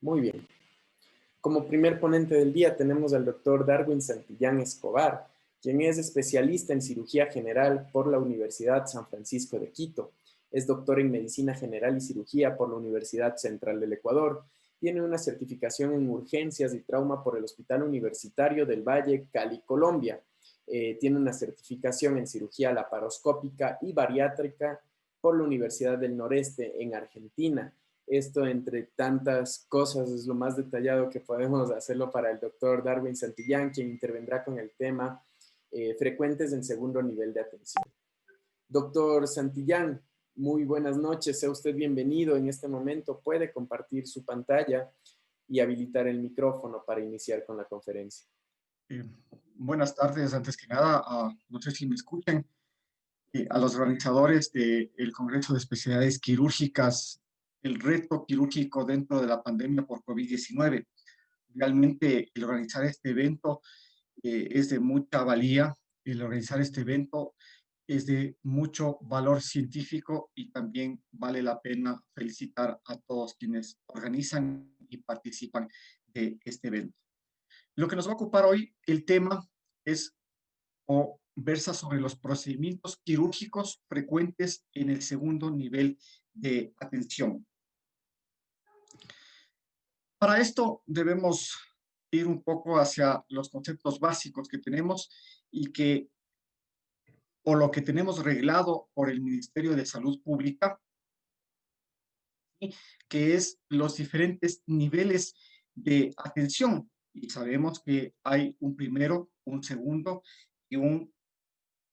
Muy bien. Como primer ponente del día tenemos al doctor Darwin Santillán Escobar, quien es especialista en cirugía general por la Universidad San Francisco de Quito. Es doctor en medicina general y cirugía por la Universidad Central del Ecuador. Tiene una certificación en urgencias y trauma por el Hospital Universitario del Valle, Cali, Colombia. Tiene una certificación en cirugía laparoscópica y bariátrica por la Universidad del Noreste en Argentina. Esto, entre tantas cosas, es lo más detallado que podemos hacerlo para el doctor Darwin Santillán, quien intervendrá con el tema frecuentes en segundo nivel de atención. Doctor Santillán, muy buenas noches. Sea usted bienvenido en este momento. Puede compartir su pantalla y habilitar el micrófono para iniciar con la conferencia. Eh, Buenas tardes, antes que nada, no sé si me escuchan, a los organizadores del Congreso de Especialidades Quirúrgicas, el reto quirúrgico dentro de la pandemia por COVID-19. Realmente el organizar este evento es de mucha valía, el organizar este evento es de mucho valor científico y también vale la pena felicitar a todos quienes organizan y participan de este evento. Lo que nos va a ocupar hoy, el tema es o versa sobre los procedimientos quirúrgicos frecuentes en el segundo nivel de atención. Para esto debemos ir un poco hacia los conceptos básicos que tenemos y que, o lo que tenemos reglado por el Ministerio de Salud Pública, que es los diferentes niveles de atención. Y sabemos que hay un primero, un segundo y un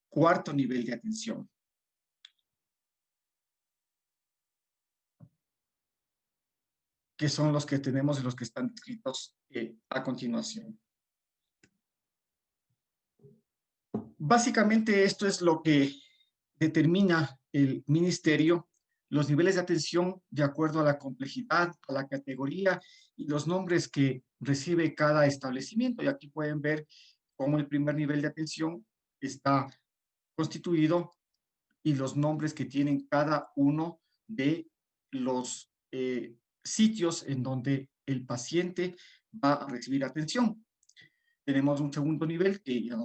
cuarto nivel de atención, que son los que tenemos y los que están escritos a continuación. Básicamente esto es lo que determina el ministerio, los niveles de atención de acuerdo a la complejidad, a la categoría y los nombres que recibe cada establecimiento. Y aquí pueden ver cómo el primer nivel de atención está constituido y los nombres que tienen cada uno de los sitios en donde el paciente va a recibir atención. Tenemos un segundo nivel que ya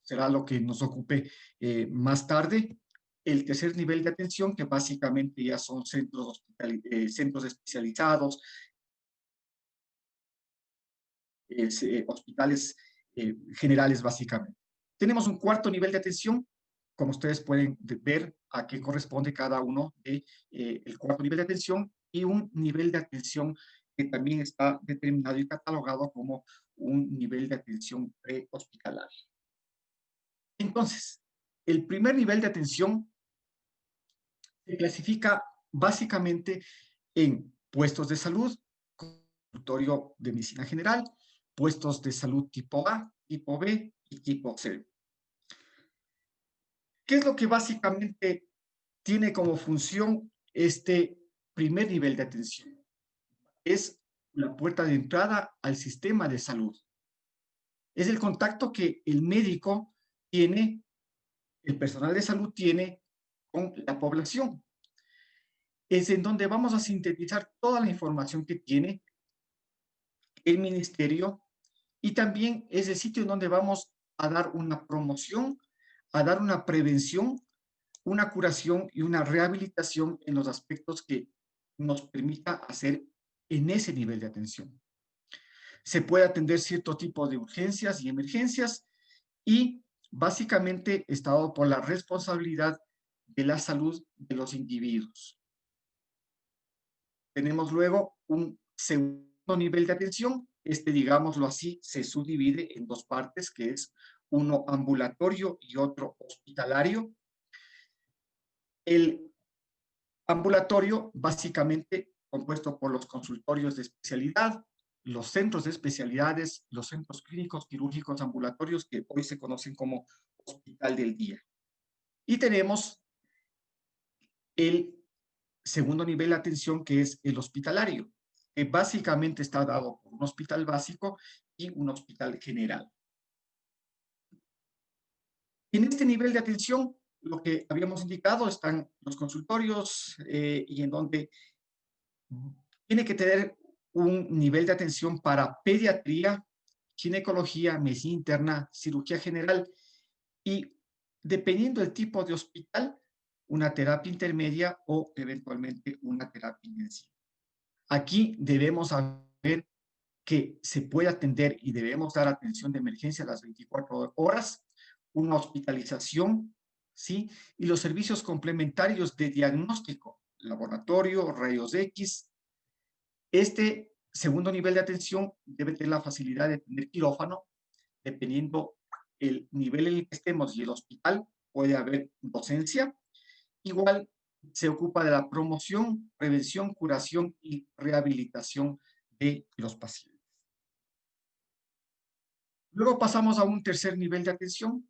será lo que nos ocupe más tarde. El tercer nivel de atención, que básicamente ya son centros especializados, hospitales generales básicamente. Tenemos un cuarto nivel de atención, como ustedes pueden ver a qué corresponde cada uno de el cuarto nivel de atención, y un nivel de atención que también está determinado y catalogado como un nivel de atención prehospitalaria. Entonces, el primer nivel de atención se clasifica básicamente en puestos de salud, consultorio de medicina general, puestos de salud tipo A, tipo B y tipo C. ¿Qué es lo que básicamente tiene como función este primer nivel de atención? Es la puerta de entrada al sistema de salud. Es el contacto que el médico tiene, el personal de salud tiene con la población. Es en donde vamos a sintetizar toda la información que tiene el ministerio y también es el sitio en donde vamos a dar una promoción, a dar una prevención, una curación y una rehabilitación en los aspectos que nos permita hacer en ese nivel de atención. Se puede atender cierto tipo de urgencias y emergencias y básicamente está dado por la responsabilidad de la salud de los individuos. Tenemos luego un segundo nivel de atención. Digámoslo así, se subdivide en dos partes, que es uno ambulatorio y otro hospitalario. El ambulatorio, básicamente compuesto por los consultorios de especialidad, los centros de especialidades, los centros clínicos quirúrgicos ambulatorios, que hoy se conocen como hospital del día. Y tenemos el segundo nivel de atención, que es el hospitalario, que básicamente está dado por un hospital básico y un hospital general. En este nivel de atención, lo que habíamos indicado, están los consultorios y en donde tiene que tener un nivel de atención para pediatría, ginecología, medicina interna, cirugía general y, dependiendo del tipo de hospital, una terapia intermedia o eventualmente una terapia intensiva. Aquí debemos saber que se puede atender y debemos dar atención de emergencia a las 24 horas, una hospitalización, ¿sí? Y los servicios complementarios de diagnóstico, laboratorio, rayos X. Este segundo nivel de atención debe tener la facilidad de tener quirófano, dependiendo el nivel en el que estemos y el hospital, puede haber docencia. Igual se ocupa de la promoción, prevención, curación y rehabilitación de los pacientes. Luego pasamos a un tercer nivel de atención.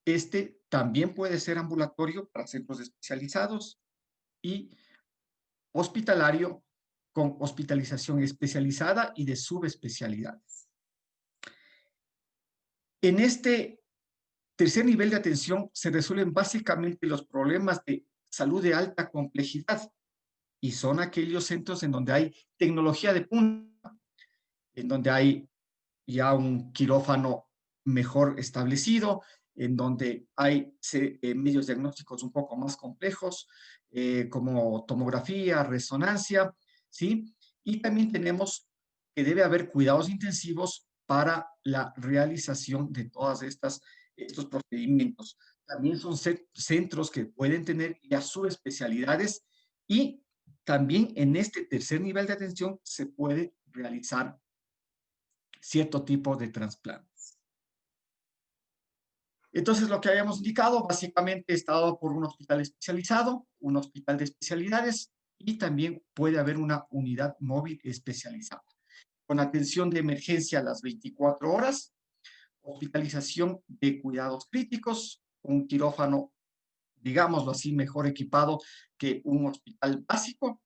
Este también puede ser ambulatorio para centros especializados y hospitalario con hospitalización especializada y de subespecialidades. En este tercer nivel de atención se resuelven básicamente los problemas de salud de alta complejidad y son aquellos centros en donde hay tecnología de punta, en donde hay ya un quirófano mejor establecido, en donde hay medios diagnósticos un poco más complejos, como tomografía, resonancia, ¿sí? Y también tenemos que debe haber cuidados intensivos para la realización de todas estos procedimientos. También son centros que pueden tener ya subespecialidades y también en este tercer nivel de atención se puede realizar cierto tipo de trasplantes. Entonces, lo que habíamos indicado, básicamente está dado por un hospital especializado, un hospital de especialidades y también puede haber una unidad móvil especializada, con atención de emergencia a las 24 horas, hospitalización de cuidados críticos, un quirófano, digámoslo así, mejor equipado que un hospital básico,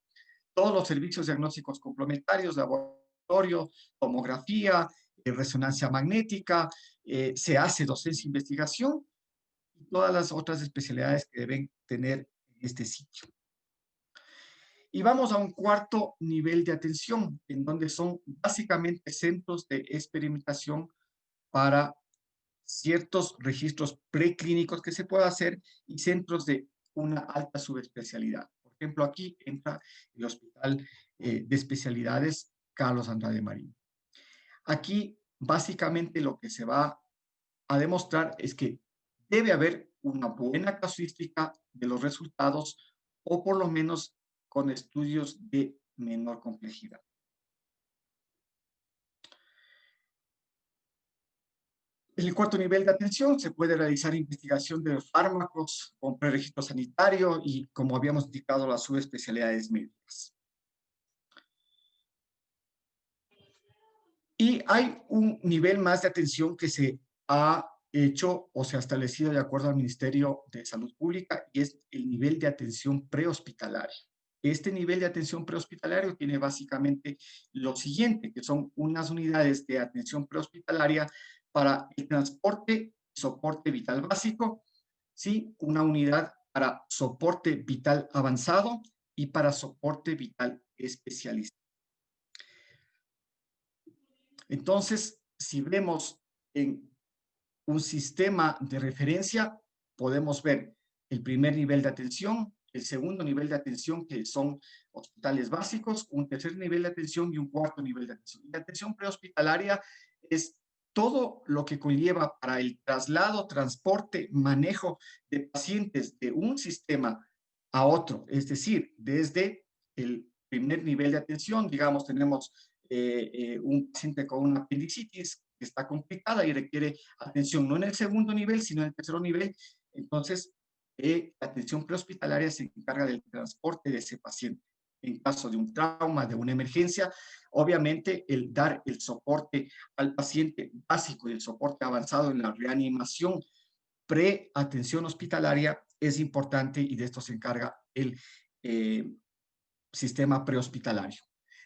todos los servicios diagnósticos complementarios, laboratorio, tomografía, resonancia magnética, se hace docencia e investigación y todas las otras especialidades que deben tener en este sitio. Y vamos a un cuarto nivel de atención, en donde son básicamente centros de experimentación para ciertos registros preclínicos que se pueda hacer y centros de una alta subespecialidad. Por ejemplo, aquí entra el Hospital de Especialidades Carlos Andrade Marín. Aquí, básicamente, lo que se va a demostrar es que debe haber una buena casuística de los resultados o por lo menos con estudios de menor complejidad. En el cuarto nivel de atención se puede realizar investigación de fármacos con preregistro sanitario y, como habíamos indicado, las subespecialidades médicas. Y hay un nivel más de atención que se ha hecho o se ha establecido de acuerdo al Ministerio de Salud Pública y es el nivel de atención prehospitalaria. Este nivel de atención prehospitalario tiene básicamente lo siguiente, que son unas unidades de atención prehospitalaria para el transporte y soporte vital básico, ¿sí? Una unidad para soporte vital avanzado y para soporte vital especializado. Entonces, si vemos en un sistema de referencia, podemos ver el primer nivel de atención, el segundo nivel de atención, que son hospitales básicos, un tercer nivel de atención y un cuarto nivel de atención. La atención prehospitalaria es todo lo que conlleva para el traslado, transporte, manejo de pacientes de un sistema a otro, es decir, desde el primer nivel de atención, digamos, tenemos un paciente con una apendicitis que está complicada y requiere atención no en el segundo nivel, sino en el tercer nivel. Entonces, la atención prehospitalaria se encarga del transporte de ese paciente. En caso de un trauma, de una emergencia, obviamente el dar el soporte al paciente básico y el soporte avanzado en la reanimación pre-atención hospitalaria es importante y de esto se encarga el sistema prehospitalario.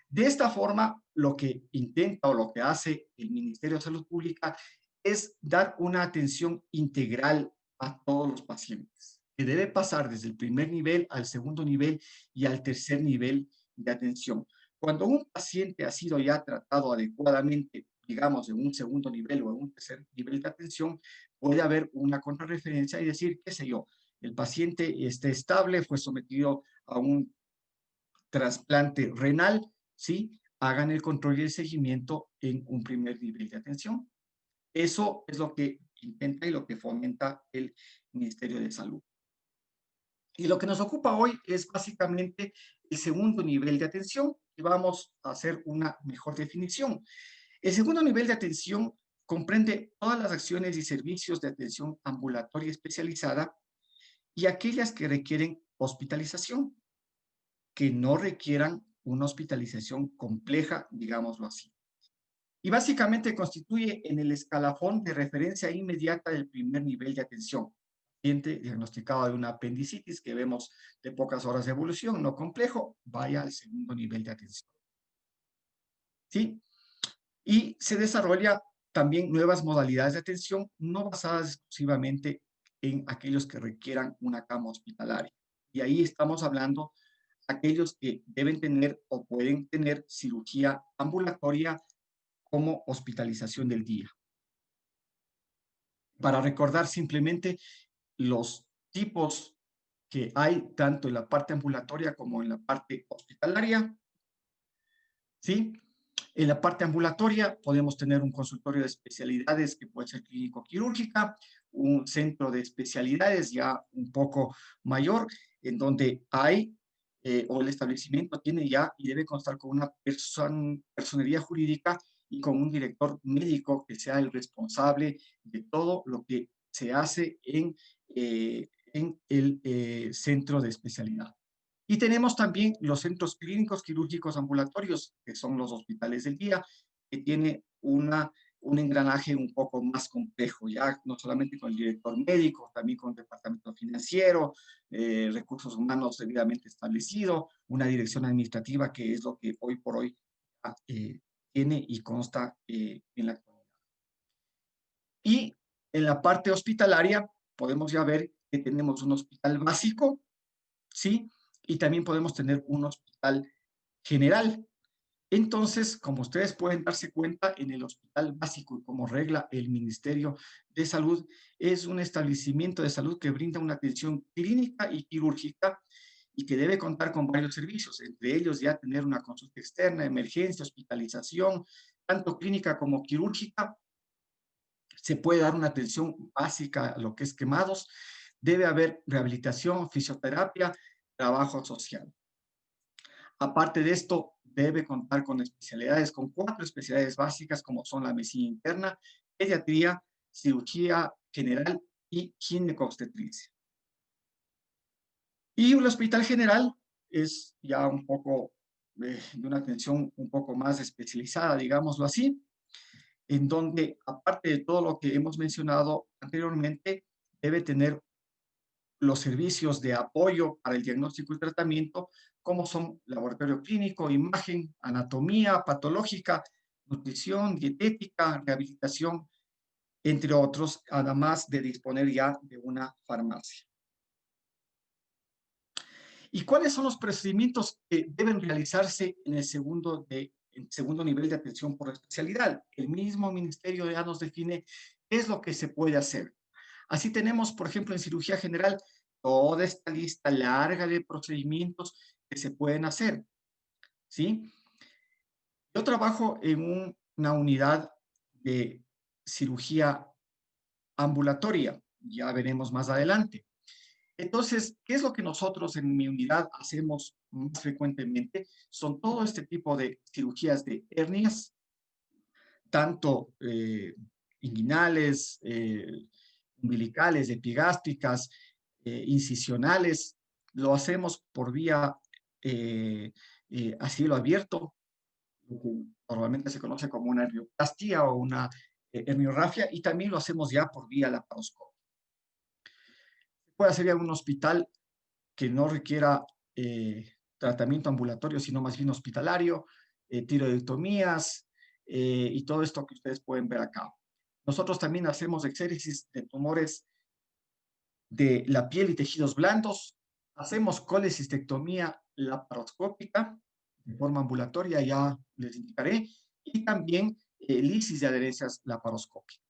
De esta forma, lo que intenta o lo que hace el Ministerio de Salud Pública es dar una atención integral a todos los pacientes, que debe pasar desde el primer nivel al segundo nivel y al tercer nivel de atención, Cuando un paciente ha sido ya tratado adecuadamente, digamos, en un segundo nivel o en un tercer nivel de atención, puede haber una contrarreferencia y decir, qué sé yo, el paciente esté estable, fue sometido a un trasplante renal, ¿sí? Hagan el control y el seguimiento en un primer nivel de atención. Eso es lo que intenta y lo que fomenta el Ministerio de Salud. Y lo que nos ocupa hoy es básicamente el segundo nivel de atención y vamos a hacer una mejor definición. El segundo nivel de atención comprende todas las acciones y servicios de atención ambulatoria especializada y aquellas que requieren hospitalización, que no requieran una hospitalización compleja, digámoslo así. Y básicamente constituye en el escalafón de referencia inmediata del primer nivel de atención. Paciente diagnosticado de una apendicitis que vemos de pocas horas de evolución, no complejo, vaya al segundo nivel de atención. ¿Sí? Y se desarrolla también nuevas modalidades de atención, no basadas exclusivamente en aquellos que requieran una cama hospitalaria. Y ahí estamos hablando de aquellos que deben tener o pueden tener cirugía ambulatoria como hospitalización del día. Para recordar simplemente los tipos que hay tanto en la parte ambulatoria como en la parte hospitalaria, ¿sí? En la parte ambulatoria podemos tener un consultorio de especialidades que puede ser clínico-quirúrgica, un centro de especialidades ya un poco mayor, en donde hay o el establecimiento tiene ya y debe constar con una personería jurídica y con un director médico que sea el responsable de todo lo que se hace en el centro de especialidad. Y tenemos también los centros clínicos quirúrgicos ambulatorios, que son los hospitales del día, que tiene un engranaje un poco más complejo, ya no solamente con el director médico, también con el departamento financiero, recursos humanos debidamente establecido, una dirección administrativa que es lo que hoy por hoy tiene y consta en la actualidad. Y en la parte hospitalaria podemos ya ver que tenemos un hospital básico, ¿sí? Y también podemos tener un hospital general. Entonces, como ustedes pueden darse cuenta, en el hospital básico, y como regla el Ministerio de Salud, es un establecimiento de salud que brinda una atención clínica y quirúrgica y que debe contar con varios servicios, entre ellos ya tener una consulta externa, emergencia, hospitalización, tanto clínica como quirúrgica. Se puede dar una atención básica a lo que es quemados. Debe haber rehabilitación, fisioterapia, trabajo social. Aparte de esto, debe contar con especialidades, con 4 especialidades básicas, como son la medicina interna, pediatría, cirugía general y ginecobstetricia. Y un hospital general es ya un poco de una atención un poco más especializada, digámoslo así, en donde, aparte de todo lo que hemos mencionado anteriormente, debe tener los servicios de apoyo para el diagnóstico y tratamiento, como son laboratorio clínico, imagen, anatomía patológica, nutrición, dietética, rehabilitación, entre otros, además de disponer ya de una farmacia. ¿Y cuáles son los procedimientos que deben realizarse en el segundo nivel de atención por especialidad? El mismo ministerio ya nos define qué es lo que se puede hacer. Así tenemos, por ejemplo, en cirugía general, toda esta lista larga de procedimientos que se pueden hacer, ¿sí? Yo trabajo en una unidad de cirugía ambulatoria, ya veremos más adelante. Entonces, ¿qué es lo que nosotros en mi unidad hacemos más frecuentemente? Son todo este tipo de cirugías de hernias, tanto inguinales, umbilicales, epigástricas, incisionales. Lo hacemos por vía a cielo abierto, lo que normalmente se conoce como una hernioplastia o una herniorrafia, y también lo hacemos ya por vía laparoscópica. Puede ser ya un hospital que no requiera tratamiento ambulatorio, sino más bien hospitalario, tiroidectomías y todo esto que ustedes pueden ver acá. Nosotros también hacemos exéresis de tumores de la piel y tejidos blandos, hacemos colecistectomía laparoscópica, de forma ambulatoria, ya les indicaré, y también lisis de adherencias laparoscópicas.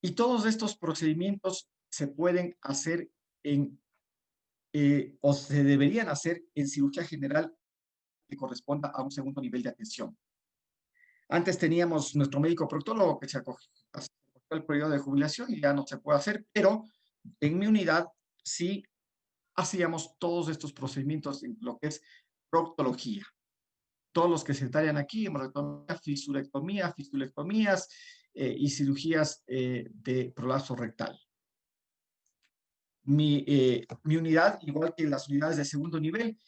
Y todos estos procedimientos se pueden hacer o se deberían hacer en cirugía general que corresponda a un segundo nivel de atención. Antes teníamos nuestro médico proctólogo que se acogió el periodo de jubilación y ya no se puede hacer, pero en mi unidad sí hacíamos todos estos procedimientos en lo que es proctología. Todos los que se detallan aquí, hemorrectomía, fisurectomía, fistulectomías y cirugías de prolapso rectal. Mi unidad, igual que las unidades de segundo nivel,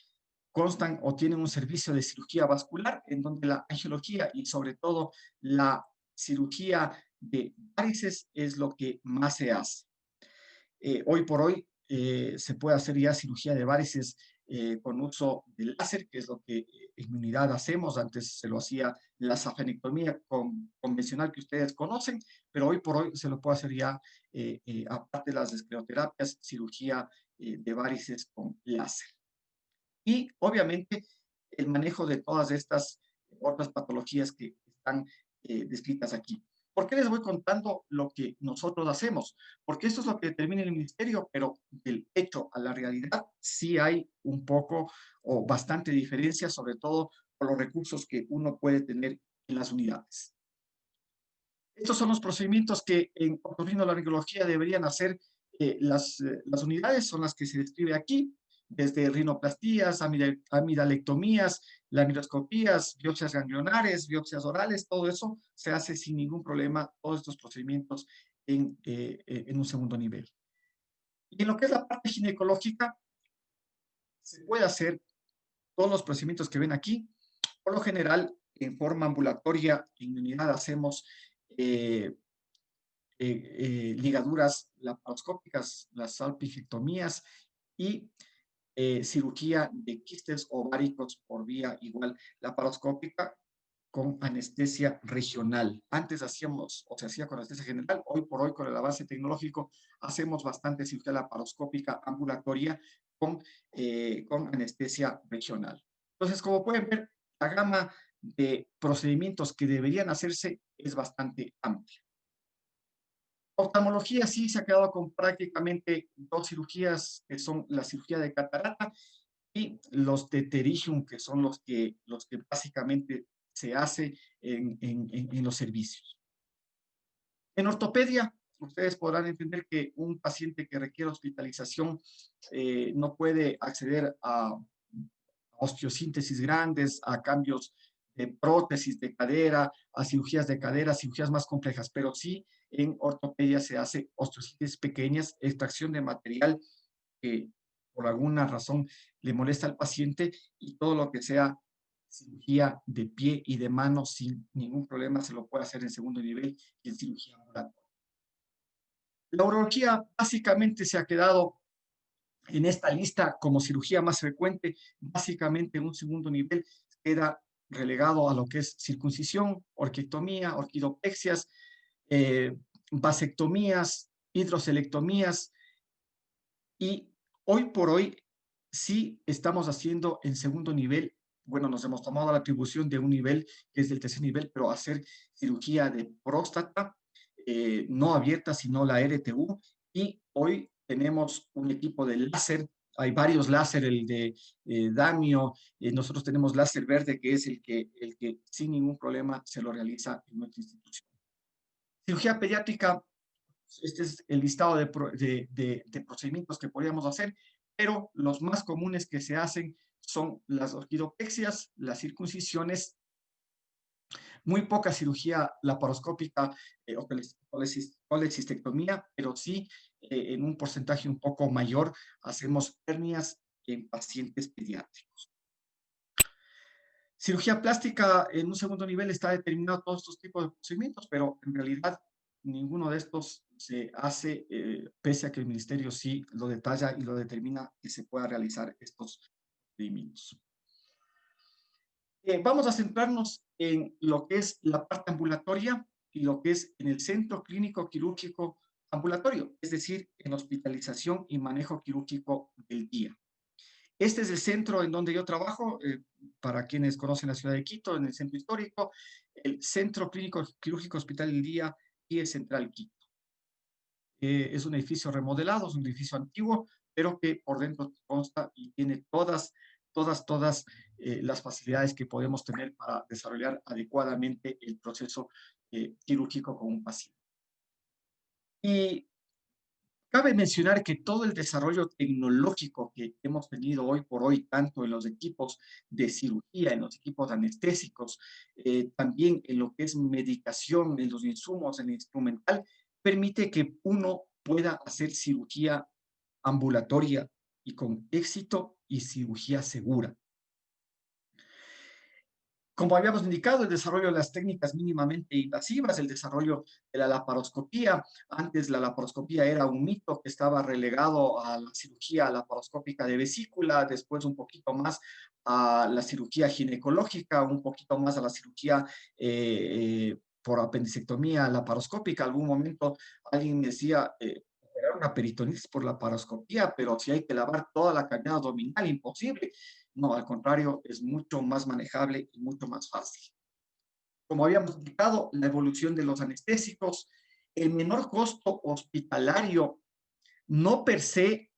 constan o tienen un servicio de cirugía vascular en donde la angiología y sobre todo la cirugía de varices es lo que más se hace. Hoy por hoy se puede hacer ya cirugía de varices con uso de láser, que es lo que en mi unidad hacemos. Antes se lo hacía la safenectomía convencional que ustedes conocen, pero hoy por hoy se lo puede hacer ya, aparte de las escleroterapias, cirugía de varices con láser. Y obviamente el manejo de todas estas otras patologías que están descritas aquí. ¿Por qué les voy contando lo que nosotros hacemos? Porque esto es lo que determina el ministerio, pero del hecho a la realidad sí hay un poco o bastante diferencia, sobre todo por los recursos que uno puede tener en las unidades. Estos son los procedimientos que en otorrinolaringología deberían hacer las unidades, son las que se describe aquí, desde rinoplastías, amidalectomías, laminoscopías, biopsias ganglionares, biopsias orales, todo eso se hace sin ningún problema, todos estos procedimientos en un segundo nivel. Y en lo que es la parte ginecológica, se puede hacer todos los procedimientos que ven aquí. Por lo general, en forma ambulatoria, en unidad hacemos ligaduras laparoscópicas, las salpingectomías y cirugía de quistes ováricos por vía igual laparoscópica con anestesia regional. Antes hacíamos, o se hacía con anestesia general, hoy por hoy con el avance tecnológico hacemos bastante cirugía laparoscópica ambulatoria con anestesia regional. Entonces, como pueden ver, la gama de procedimientos que deberían hacerse es bastante amplia. Oftalmología sí se ha quedado con prácticamente dos cirugías, que son la cirugía de catarata y los de pterygium, que son los que básicamente se hace en los servicios. En ortopedia, ustedes podrán entender que un paciente que requiere hospitalización no puede acceder a osteosíntesis grandes, a cambios de prótesis de cadera, a cirugías de cadera, cirugías más complejas, pero sí en ortopedia se hace osteosíntesis pequeñas, extracción de material que por alguna razón le molesta al paciente y todo lo que sea cirugía de pie y de mano sin ningún problema se lo puede hacer en segundo nivel y en cirugía ambulatoria. La urología básicamente se ha quedado en esta lista como cirugía más frecuente, básicamente en un segundo nivel queda relegado a lo que es circuncisión, orquiectomía, orquidopexias, vasectomías, hidrocelectomías, y hoy por hoy sí estamos haciendo en segundo nivel, bueno, nos hemos tomado la atribución de un nivel que es del tercer nivel, pero hacer cirugía de próstata, no abierta, sino la RTU, y hoy tenemos un equipo de láser, hay varios láser, el de Damio, nosotros tenemos láser verde, que es el que sin ningún problema se lo realiza en nuestra institución. Cirugía pediátrica, este es el listado de procedimientos que podríamos hacer, pero los más comunes que se hacen son las orquidopexias, las circuncisiones, muy poca cirugía laparoscópica o colecistectomía, pero sí en un porcentaje un poco mayor hacemos hernias en pacientes pediátricos. Cirugía plástica en un segundo nivel está determinado todos estos tipos de procedimientos, pero en realidad ninguno de estos se hace, pese a que el ministerio sí lo detalla y lo determina que se pueda realizar estos procedimientos. Vamos a centrarnos en lo que es la parte ambulatoria y lo que es en el centro clínico quirúrgico ambulatorio, es decir, en hospitalización y manejo quirúrgico del día. Este es el centro en donde yo trabajo, para quienes conocen la ciudad de Quito, en el centro histórico, el Centro Clínico Quirúrgico Hospital del Día y el Central Quito. Es un edificio remodelado, es un edificio antiguo, pero que por dentro consta y tiene todas las facilidades que podemos tener para desarrollar adecuadamente el proceso quirúrgico con un paciente. Y cabe mencionar que todo el desarrollo tecnológico que hemos tenido hoy por hoy, tanto en los equipos de cirugía, en los equipos anestésicos, también en lo que es medicación, en los insumos, en el instrumental, permite que uno pueda hacer cirugía ambulatoria y con éxito y cirugía segura. Como habíamos indicado, el desarrollo de las técnicas mínimamente invasivas, el desarrollo de la laparoscopía. Antes la laparoscopía era un mito que estaba relegado a la cirugía laparoscópica de vesícula, después un poquito más a la cirugía ginecológica, un poquito más a la cirugía por apendicectomía laparoscópica. Algún momento alguien me decía, operar una peritonitis por laparoscopía, pero si hay que lavar toda la cavidad abdominal, imposible. No, al contrario, es mucho más manejable y mucho más fácil. Como habíamos indicado, la evolución de los anestésicos, el menor costo hospitalario, no per se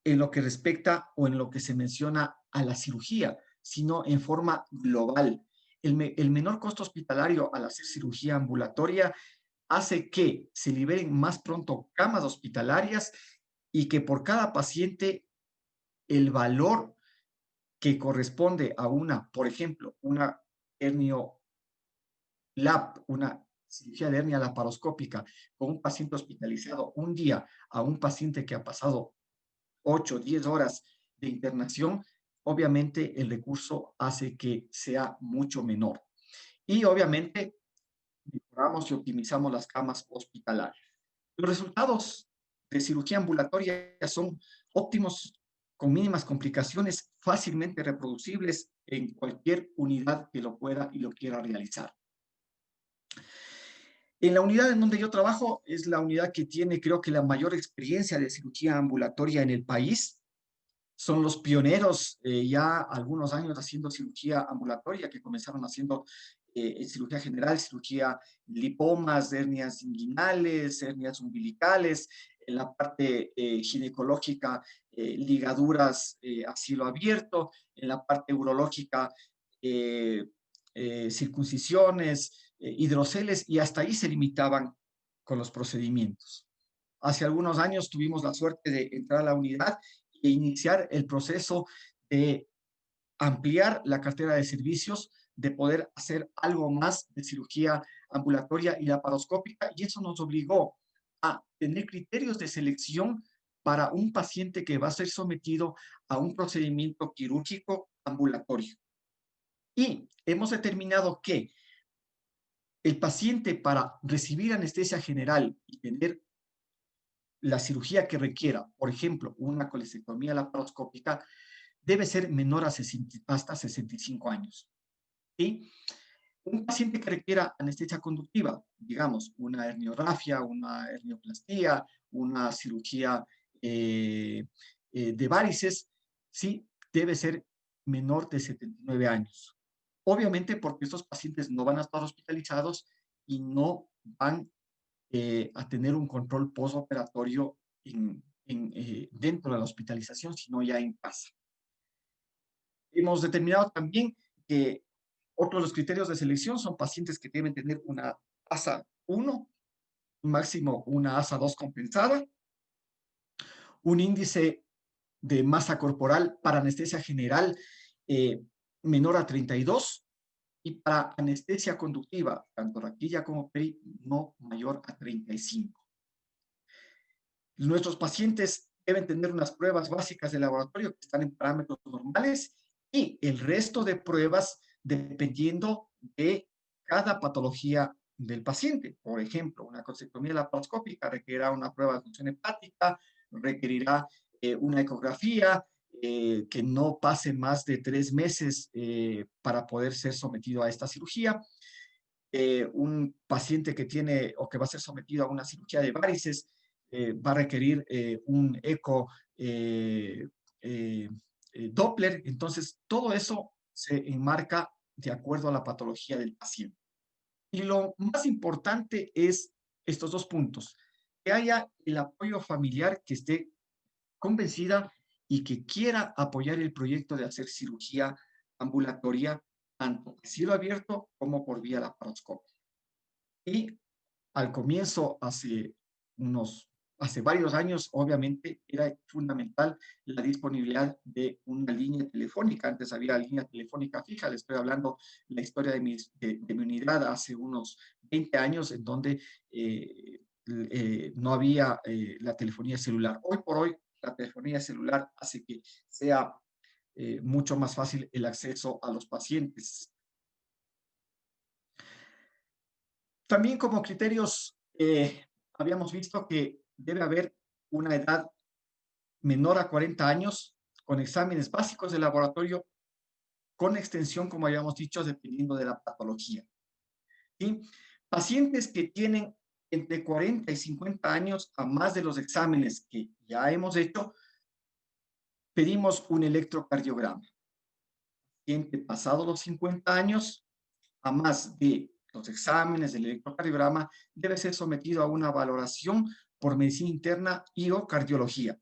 en lo que respecta o en lo que se menciona a la cirugía, sino en forma global. El menor costo hospitalario al hacer cirugía ambulatoria hace que se liberen más pronto camas hospitalarias y que por cada paciente el valor que corresponde a una, por ejemplo, una hernio lap, una cirugía de hernia laparoscópica con un paciente hospitalizado un día a un paciente que ha pasado 8, 10 horas de internación, obviamente el recurso hace que sea mucho menor. Y obviamente mejoramos y optimizamos las camas hospitalarias. Los resultados de cirugía ambulatoria son óptimos, con mínimas complicaciones, fácilmente reproducibles en cualquier unidad que lo pueda y lo quiera realizar. En la unidad en donde yo trabajo es la unidad que tiene, creo que, la mayor experiencia de cirugía ambulatoria en el país. Son los pioneros ya algunos años haciendo cirugía ambulatoria, que comenzaron haciendo cirugía general, cirugía lipomas, hernias inguinales, hernias umbilicales, en la parte ginecológica, ligaduras a cielo abierto, en la parte urológica, circuncisiones, hidroceles, y hasta ahí se limitaban con los procedimientos. Hace algunos años tuvimos la suerte de entrar a la unidad e iniciar el proceso de ampliar la cartera de servicios, de poder hacer algo más de cirugía ambulatoria y laparoscópica, y eso nos obligó a tener criterios de selección para un paciente que va a ser sometido a un procedimiento quirúrgico ambulatorio. Y hemos determinado que el paciente, para recibir anestesia general y tener la cirugía que requiera, por ejemplo, una colestectomía laparoscópica, debe ser menor a hasta 65 años. ¿Sí? Un paciente que requiera anestesia conductiva, digamos, una herniorrafia, una hernioplastía, una cirugía de varices, sí, debe ser menor de 79 años. Obviamente porque estos pacientes no van a estar hospitalizados y no van a tener un control postoperatorio dentro de la hospitalización, sino ya en casa. Hemos determinado también que otros de los criterios de selección son pacientes que deben tener una ASA 1, máximo una ASA 2 compensada, un índice de masa corporal para anestesia general menor a 32 y para anestesia conductiva, tanto raquilla como peri, no mayor a 35. Nuestros pacientes deben tener unas pruebas básicas de laboratorio que están en parámetros normales y el resto de pruebas dependiendo de cada patología del paciente. Por ejemplo, una colestectomía laparoscópica requerirá una prueba de función hepática, requerirá una ecografía que no pase más de 3 meses para poder ser sometido a esta cirugía. Un paciente que tiene o que va a ser sometido a una cirugía de varices va a requerir un eco Doppler Doppler. Entonces, todo eso se enmarca de acuerdo a la patología del paciente. Y lo más importante es estos dos puntos: que haya el apoyo familiar, que esté convencida y que quiera apoyar el proyecto de hacer cirugía ambulatoria, tanto a cielo abierto como por vía laparoscópica. Y al comienzo, hace varios años, obviamente, era fundamental la disponibilidad de una línea telefónica. Antes había línea telefónica fija. Les estoy hablando la historia de mi unidad hace unos 20 años, en donde no había la telefonía celular. Hoy por hoy, la telefonía celular hace que sea mucho más fácil el acceso a los pacientes. También como criterios, habíamos visto que debe haber una edad menor a 40 años, con exámenes básicos de laboratorio, con extensión, como habíamos dicho, dependiendo de la patología. ¿Sí? Pacientes que tienen entre 40 y 50 años, a más de los exámenes que ya hemos hecho, pedimos un electrocardiograma. Paciente pasado los 50 años, a más de los exámenes del electrocardiograma, debe ser sometido a una valoración por medicina interna y o cardiología.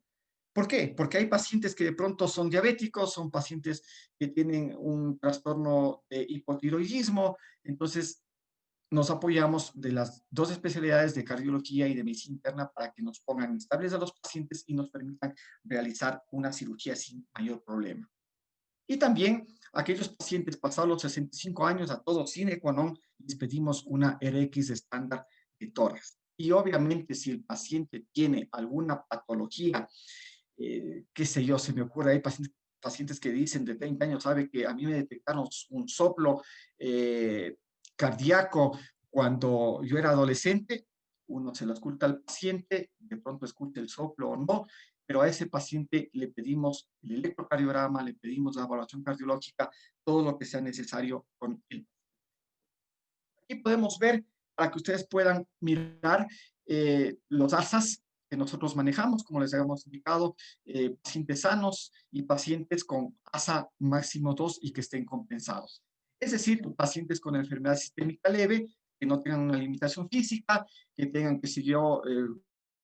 ¿Por qué? Porque hay pacientes que de pronto son diabéticos, son pacientes que tienen un trastorno de hipotiroidismo. Entonces nos apoyamos de las dos especialidades de cardiología y de medicina interna para que nos pongan estables a los pacientes y nos permitan realizar una cirugía sin mayor problema. Y también aquellos pacientes pasados los 65 años, a todos sine qua non, les pedimos una RX estándar de tórax. Y obviamente, si el paciente tiene alguna patología, qué sé yo, se me ocurre, hay pacientes que dicen de 30 años, sabe que a mí me detectaron un soplo cardíaco cuando yo era adolescente. Uno se lo escucha al paciente, de pronto escucha el soplo o no, pero a ese paciente le pedimos el electrocardiograma, le pedimos la evaluación cardiológica, todo lo que sea necesario con él. Aquí podemos ver, para que ustedes puedan mirar los ASAs que nosotros manejamos, como les habíamos indicado, pacientes sanos y pacientes con ASA máximo 2 y que estén compensados. Es decir, pacientes con enfermedad sistémica leve, que no tengan una limitación física, que tengan, qué sé yo,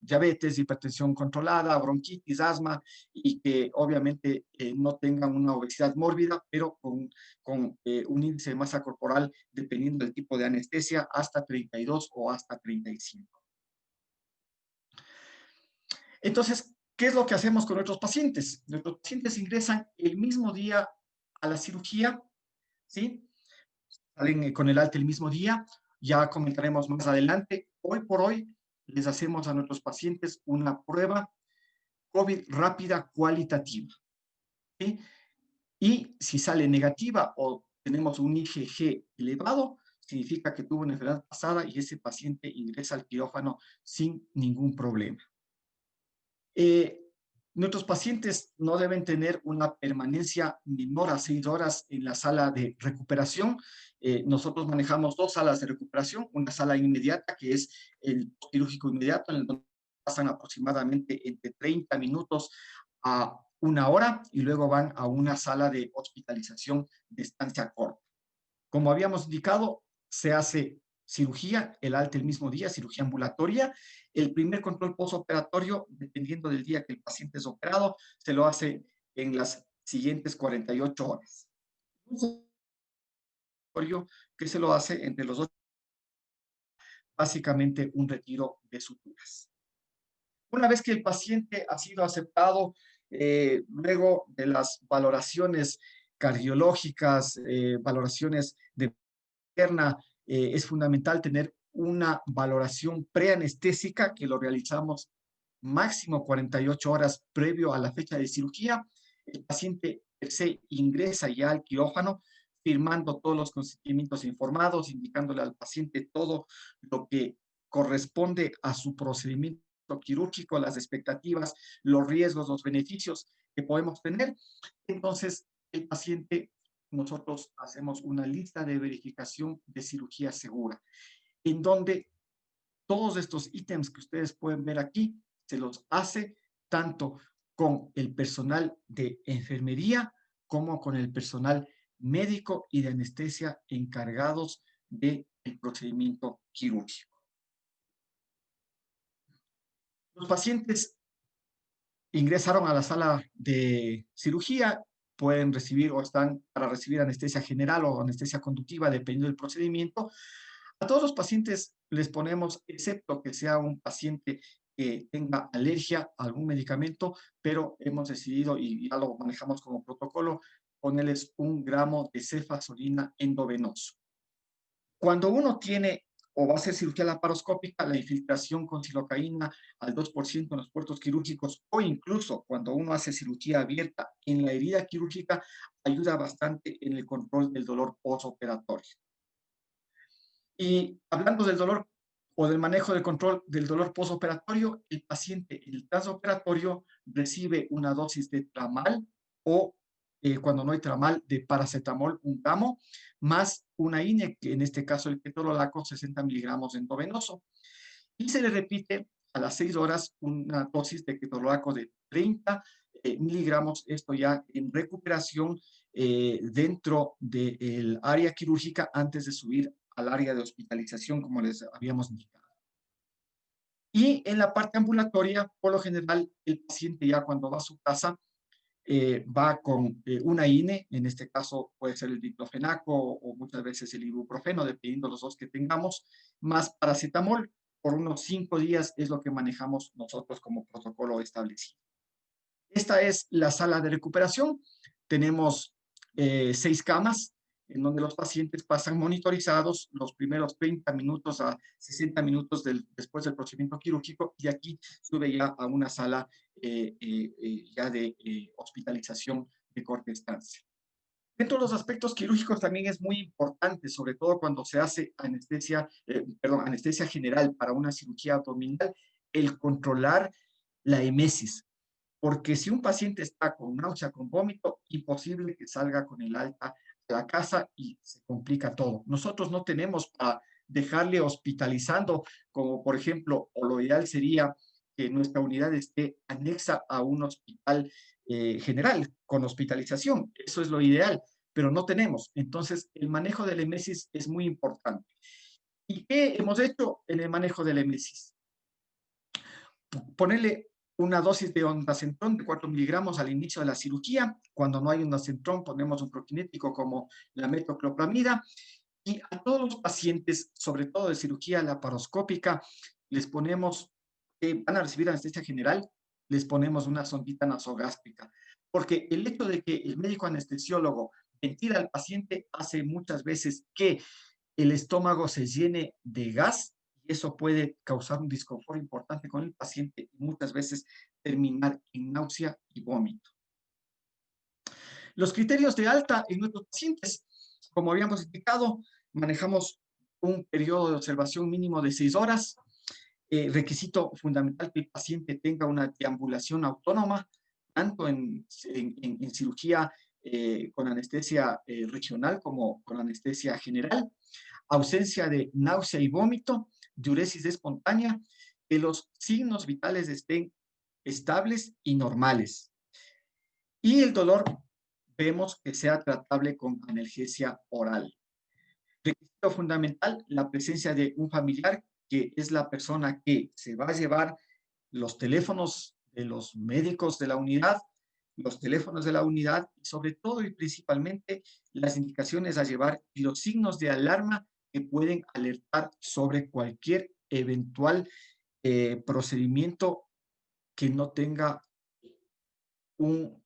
diabetes, hipertensión controlada, bronquitis, asma, y que obviamente no tengan una obesidad mórbida, pero con un índice de masa corporal, dependiendo del tipo de anestesia, hasta 32 o hasta 35. Entonces, ¿qué es lo que hacemos con nuestros pacientes? Nuestros pacientes ingresan el mismo día a la cirugía, ¿sí? Salen con el alta el mismo día, ya comentaremos más adelante. Hoy por hoy les hacemos a nuestros pacientes una prueba COVID rápida cualitativa, ¿sí? Y si sale negativa o tenemos un IgG elevado, significa que tuvo una enfermedad pasada y ese paciente ingresa al quirófano sin ningún problema. Nuestros pacientes no deben tener una permanencia menor a 6 horas en la sala de recuperación. Nosotros manejamos dos salas de recuperación, una sala inmediata, que es el quirúrgico inmediato, en el que pasan aproximadamente entre 30 minutos a 1 hora, y luego van a una sala de hospitalización de estancia corta. Como habíamos indicado, se hace cirugía, el alta el mismo día, cirugía ambulatoria. El primer control postoperatorio, dependiendo del día que el paciente es operado, se lo hace en las siguientes 48 horas. Que se lo hace entre los 8, básicamente un retiro de suturas. Una vez que el paciente ha sido aceptado, luego de las valoraciones cardiológicas, valoraciones de interna, es fundamental tener una valoración preanestésica que lo realizamos máximo 48 horas previo a la fecha de cirugía. El paciente se ingresa ya al quirófano firmando todos los consentimientos informados, indicándole al paciente todo lo que corresponde a su procedimiento quirúrgico, las expectativas, los riesgos, los beneficios que podemos tener. Entonces, el paciente, nosotros hacemos una lista de verificación de cirugía segura, en donde todos estos ítems que ustedes pueden ver aquí, se los hace tanto con el personal de enfermería como con el personal médico y de anestesia encargados del procedimiento quirúrgico. Los pacientes ingresaron a la sala de cirugía, pueden recibir o están para recibir anestesia general o anestesia conductiva, dependiendo del procedimiento. A todos los pacientes les ponemos, excepto que sea un paciente que tenga alergia a algún medicamento, pero hemos decidido, y ya lo manejamos como protocolo, ponerles 1 gramo de cefazolina endovenoso. Cuando uno tiene o va a hacer cirugía laparoscópica, la infiltración con silocaína al 2% en los puertos quirúrgicos, o incluso cuando uno hace cirugía abierta en la herida quirúrgica, ayuda bastante en el control del dolor postoperatorio. Y hablando del dolor o del manejo del control del dolor postoperatorio, el paciente en el transoperatorio recibe una dosis de tramal o, cuando no hay tramal, de paracetamol 1 gramo, más una INE, que en este caso el ketorolaco, 60 miligramos endovenoso. Y se le repite a las 6 horas una dosis de ketorolaco de 30 miligramos, esto ya en recuperación dentro del área quirúrgica antes de subir al área de hospitalización, como les habíamos indicado. Y en la parte ambulatoria, por lo general, el paciente ya cuando va a su casa va con una INE, en este caso puede ser el diclofenaco o muchas veces el ibuprofeno, dependiendo de los dos que tengamos, más paracetamol. Por unos 5 días es lo que manejamos nosotros como protocolo establecido. Esta es la sala de recuperación. Tenemos 6 camas en donde los pacientes pasan monitorizados los primeros 30 minutos a 60 minutos después del procedimiento quirúrgico, y aquí sube ya a una sala ya de hospitalización de corta estancia. Dentro de los aspectos quirúrgicos también es muy importante, sobre todo cuando se hace anestesia general para una cirugía abdominal, el controlar la emesis. Porque si un paciente está con náusea, con vómito, imposible que salga con el alta a la casa y se complica todo. Nosotros no tenemos para dejarle hospitalizando, como por ejemplo, o lo ideal sería que nuestra unidad esté anexa a un hospital general con hospitalización. Eso es lo ideal, pero no tenemos. Entonces, el manejo del emesis es muy importante. ¿Y qué hemos hecho en el manejo del emesis? Ponerle una dosis de ondansetron de 4 miligramos al inicio de la cirugía. Cuando no hay ondansetron, ponemos un prokinético como la metoclopramida. Y a todos los pacientes, sobre todo de cirugía laparoscópica, les ponemos, van a recibir anestesia general, les ponemos una sondita nasogástrica. Porque el hecho de que el médico anestesiólogo ventila al paciente hace muchas veces que el estómago se llene de gas, y eso puede causar un disconfort importante con el paciente y muchas veces terminar en náusea y vómito. Los criterios de alta en nuestros pacientes, como habíamos indicado, manejamos un periodo de observación mínimo de 6 horas. Requisito fundamental que el paciente tenga una deambulación autónoma, tanto en cirugía con anestesia regional como con anestesia general. Ausencia de náusea y vómito, diuresis espontánea, que los signos vitales estén estables y normales. Y el dolor, vemos que sea tratable con analgesia oral. Requisito fundamental, la presencia de un familiar, que es la persona que se va a llevar los teléfonos de los médicos de la unidad, los teléfonos de la unidad, y sobre todo y principalmente las indicaciones a llevar y los signos de alarma que pueden alertar sobre cualquier eventual procedimiento que no tenga un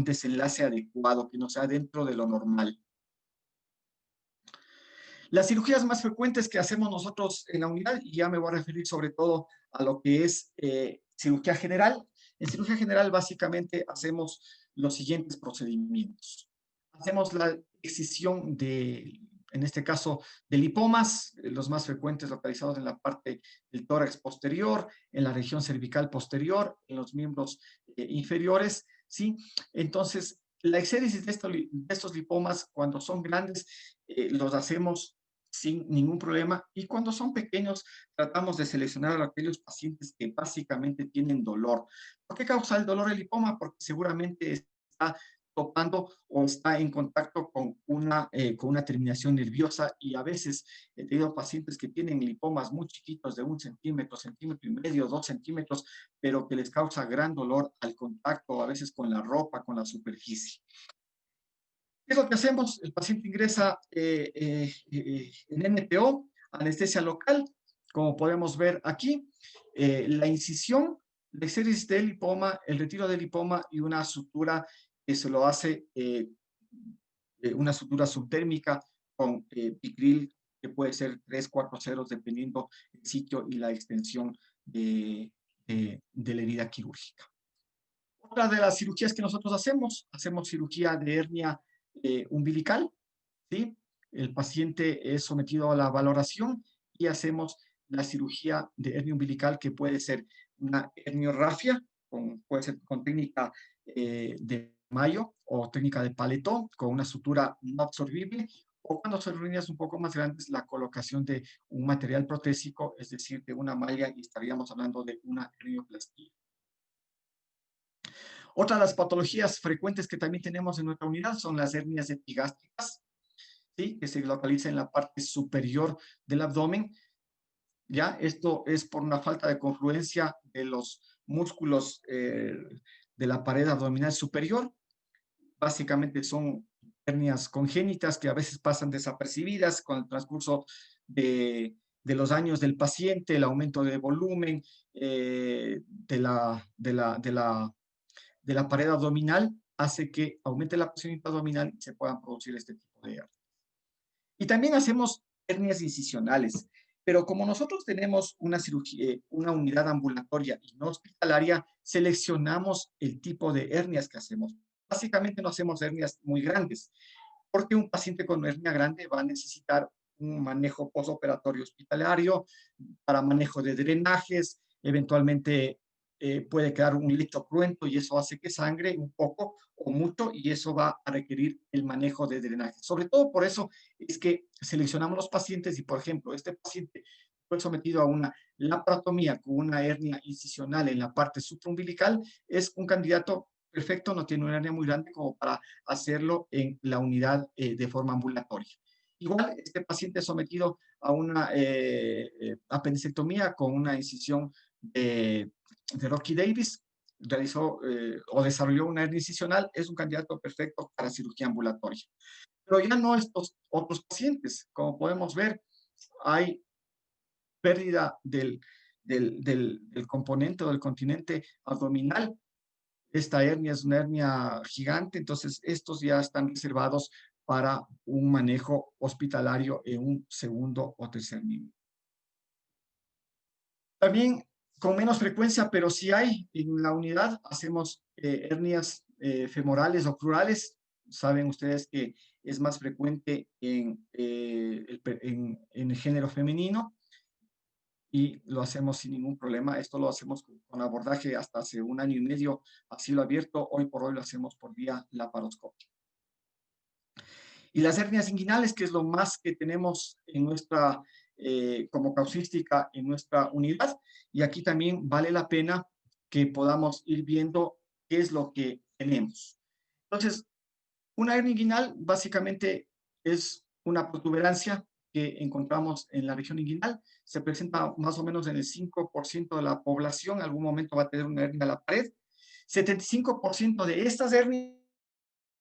desenlace adecuado, que no sea dentro de lo normal. Las cirugías más frecuentes que hacemos nosotros en la unidad, y ya me voy a referir sobre todo a lo que es cirugía general. En cirugía general básicamente hacemos los siguientes procedimientos. Hacemos la excisión de, en este caso, de lipomas, los más frecuentes localizados en la parte del tórax posterior, en la región cervical posterior, en los miembros inferiores, ¿sí? Entonces, la exéresis de estos lipomas, cuando son grandes, los hacemos sin ningún problema, y cuando son pequeños tratamos de seleccionar a aquellos pacientes que básicamente tienen dolor. ¿Por qué causa el dolor el lipoma? Porque seguramente está topando o está en contacto con una terminación nerviosa, y a veces he tenido pacientes que tienen lipomas muy chiquitos de 1 centímetro, centímetro y medio, 2 centímetros, pero que les causa gran dolor al contacto, a veces con la ropa, con la superficie. ¿Qué es lo que hacemos? El paciente ingresa en NPO, anestesia local, como podemos ver aquí, la incisión, la exéresis del lipoma, el retiro del lipoma y una sutura que se lo hace una sutura subtérmica con picril, que puede ser 3, 4 ceros, dependiendo el sitio y la extensión de la herida quirúrgica. Otra de las cirugías que nosotros hacemos cirugía de hernia umbilical, ¿sí? El paciente es sometido a la valoración y hacemos la cirugía de hernia umbilical, que puede ser una herniorrafia, puede ser con técnica de Mayo o técnica de paletón, con una sutura no absorbible, o cuando son hernias un poco más grandes, la colocación de un material protésico, es decir, de una malla, y estaríamos hablando de una hernioplastia. Otra de las patologías frecuentes que también tenemos en nuestra unidad son las hernias epigástricas, ¿sí? Que se localiza en la parte superior del abdomen. ¿Ya? Esto es por una falta de confluencia de los músculos de la pared abdominal superior. Básicamente son hernias congénitas que a veces pasan desapercibidas con el transcurso de los años del paciente, el aumento de volumen de la pared abdominal hace que aumente la presión intraabdominal y se puedan producir este tipo de hernias. Y también hacemos hernias incisionales, pero como nosotros tenemos una cirugía, una unidad ambulatoria y no hospitalaria, seleccionamos el tipo de hernias que hacemos. Básicamente no hacemos hernias muy grandes, porque un paciente con hernia grande va a necesitar un manejo postoperatorio hospitalario para manejo de drenajes, eventualmente puede quedar un lito cruento y eso hace que sangre un poco o mucho, y eso va a requerir el manejo de drenaje. Sobre todo por eso es que seleccionamos los pacientes y, por ejemplo, este paciente fue sometido a una laparotomía con una hernia incisional en la parte supraumbilical, es un candidato perfecto, no tiene una hernia muy grande como para hacerlo en la unidad de forma ambulatoria. Igual, este paciente es sometido a una apendicectomía con una incisión de Rocky Davis, realizó o desarrolló una hernia incisional, es un candidato perfecto para cirugía ambulatoria. Pero ya no estos otros pacientes, como podemos ver, hay pérdida del componente o del continente abdominal. Esta hernia es una hernia gigante, entonces estos ya están reservados para un manejo hospitalario en un segundo o tercer nivel. También con menos frecuencia, pero sí hay en la unidad, hacemos hernias femorales o crurales. Saben ustedes que es más frecuente en el género femenino, y lo hacemos sin ningún problema. Esto lo hacemos con abordaje hasta hace 1 año y medio a cielo abierto. Hoy por hoy lo hacemos por vía laparoscópica. Y las hernias inguinales, que es lo más que tenemos en nuestra, como causística en nuestra unidad. Y aquí también vale la pena que podamos ir viendo qué es lo que tenemos. Entonces, una hernia inguinal básicamente es una protuberancia que encontramos en la región inguinal. Se presenta más o menos en el 5% de la población. En algún momento va a tener una hernia a la pared. 75% de estas hernias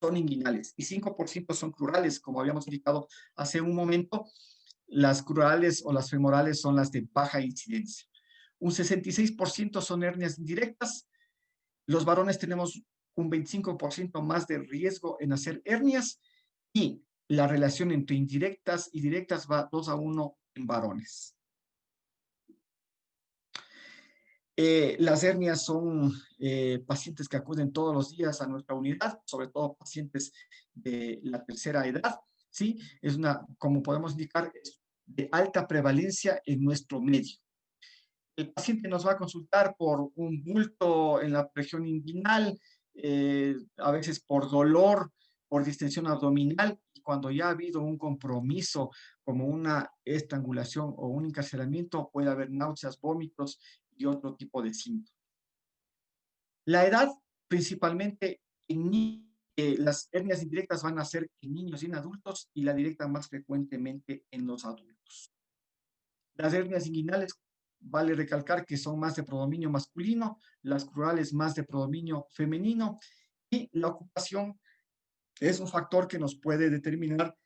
son inguinales y 5% son crurales, como habíamos indicado hace un momento. Las crurales o las femorales son las de baja incidencia. Un 66% son hernias indirectas. Los varones tenemos un 25% más de riesgo en hacer hernias, y la relación entre indirectas y directas va 2-1 en varones. Las hernias son pacientes que acuden todos los días a nuestra unidad, sobre todo pacientes de la tercera edad, ¿sí? Es una, como podemos indicar, es de alta prevalencia en nuestro medio. El paciente nos va a consultar por un bulto en la región inguinal, a veces por dolor, por distensión abdominal, y cuando ya ha habido un compromiso como una estrangulación o un encarcelamiento, puede haber náuseas, vómitos y otro tipo de síntomas. La edad, principalmente en niños, Las hernias indirectas van a ser en niños y en adultos y la directa más frecuentemente en los adultos. Las hernias inguinales, vale recalcar que son más de predominio masculino, las crurales más de predominio femenino, y la ocupación es un factor que nos puede determinar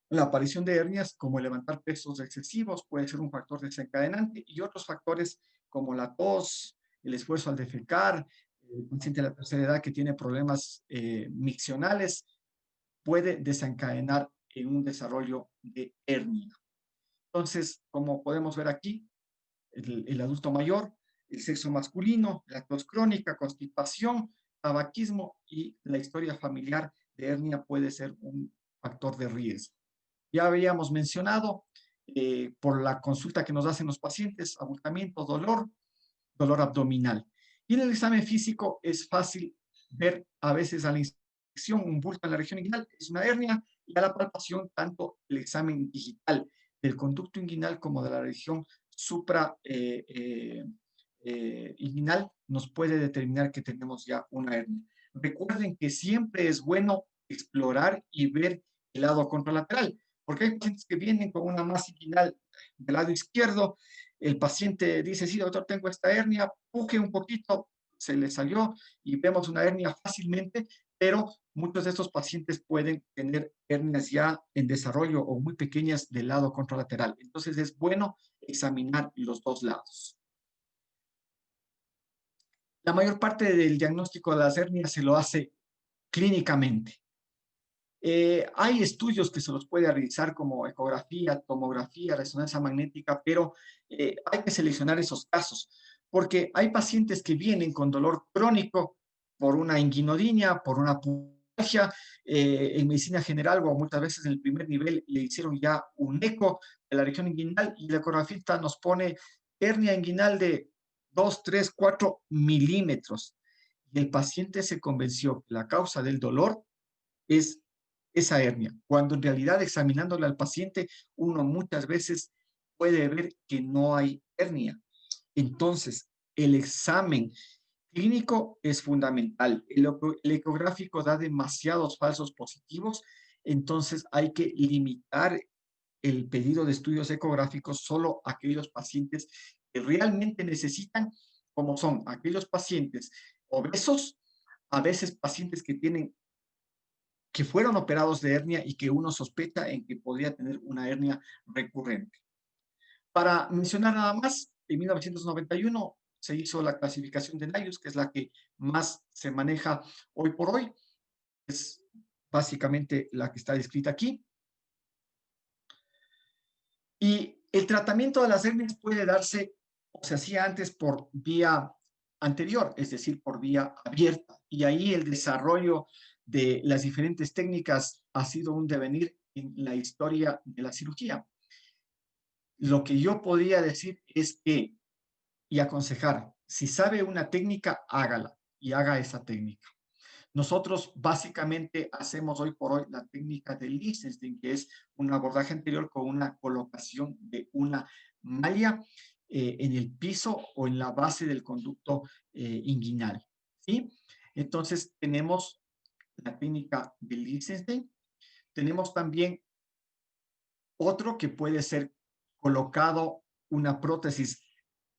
la aparición de hernias, como levantar pesos excesivos, puede ser un factor desencadenante, y otros factores como la tos, el esfuerzo al defecar, el paciente de la tercera edad que tiene problemas miccionales, puede desencadenar en un desarrollo de hernia. Entonces, como podemos ver aquí, el adulto mayor, el sexo masculino, la tos crónica, constipación, tabaquismo y la historia familiar de hernia puede ser un factor de riesgo. Ya habíamos mencionado por la consulta que nos hacen los pacientes, abultamiento, dolor abdominal. Y en el examen físico es fácil ver a veces a la inspección un bulto en la región inguinal, es una hernia, y a la palpación tanto el examen digital del conducto inguinal como de la región supra inguinal nos puede determinar que tenemos ya una hernia. Recuerden que siempre es bueno explorar y ver el lado contralateral, porque hay pacientes que vienen con una masa inguinal del lado izquierdo, el paciente dice, sí, doctor, tengo esta hernia, puje un poquito, se le salió y vemos una hernia fácilmente, pero muchos de estos pacientes pueden tener hernias ya en desarrollo o muy pequeñas del lado contralateral. Entonces es bueno examinar los dos lados. La mayor parte del diagnóstico de las hernias se lo hace clínicamente. Hay estudios que se los puede realizar como ecografía, tomografía, resonancia magnética, pero hay que seleccionar esos casos, porque hay pacientes que vienen con dolor crónico por una inguinodinia, por una pubalgia, en medicina general o muchas veces en el primer nivel le hicieron ya un eco de la región inguinal y la ecografista nos pone hernia inguinal de 2, 3, 4 milímetros. Y el paciente se convenció que la causa del dolor es esa hernia, cuando en realidad examinándole al paciente uno muchas veces puede ver que no hay hernia. Entonces, el examen clínico es fundamental. El ecográfico da demasiados falsos positivos, entonces hay que limitar el pedido de estudios ecográficos solo a aquellos pacientes que realmente necesitan, como son aquellos pacientes obesos, a veces pacientes que fueron operados de hernia y que uno sospecha en que podría tener una hernia recurrente. Para mencionar nada más, en 1991 se hizo la clasificación de Nayus, que es la que más se maneja hoy por hoy. Es básicamente la que está descrita aquí. Y el tratamiento de las hernias puede darse, o se hacía antes por vía anterior, es decir, por vía abierta. Y ahí el desarrollo de las diferentes técnicas ha sido un devenir en la historia de la cirugía. Lo que yo podría decir es que, y aconsejar, si sabe una técnica, hágala y haga esa técnica. Nosotros básicamente hacemos hoy por hoy la técnica del Liechtenstein, que es un abordaje anterior con una colocación de una malla en el piso o en la base del conducto inguinal. ¿Sí? Entonces tenemos la técnica del Liechtenstein. Tenemos también otro que puede ser colocado una prótesis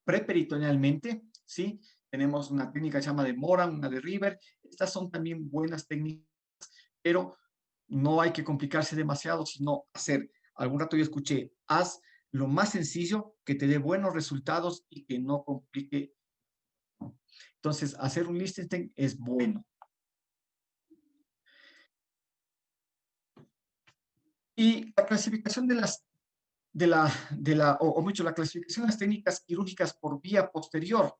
preperitonealmente, ¿sí? Tenemos una técnica que se llama de Moran, una de River. Estas son también buenas técnicas, pero no hay que complicarse demasiado, sino hacer. Algún rato yo escuché, haz lo más sencillo, que te dé buenos resultados y que no complique. Entonces, hacer un Liechtenstein es bueno. Y la clasificación o mucho, la clasificación de las técnicas quirúrgicas por vía posterior,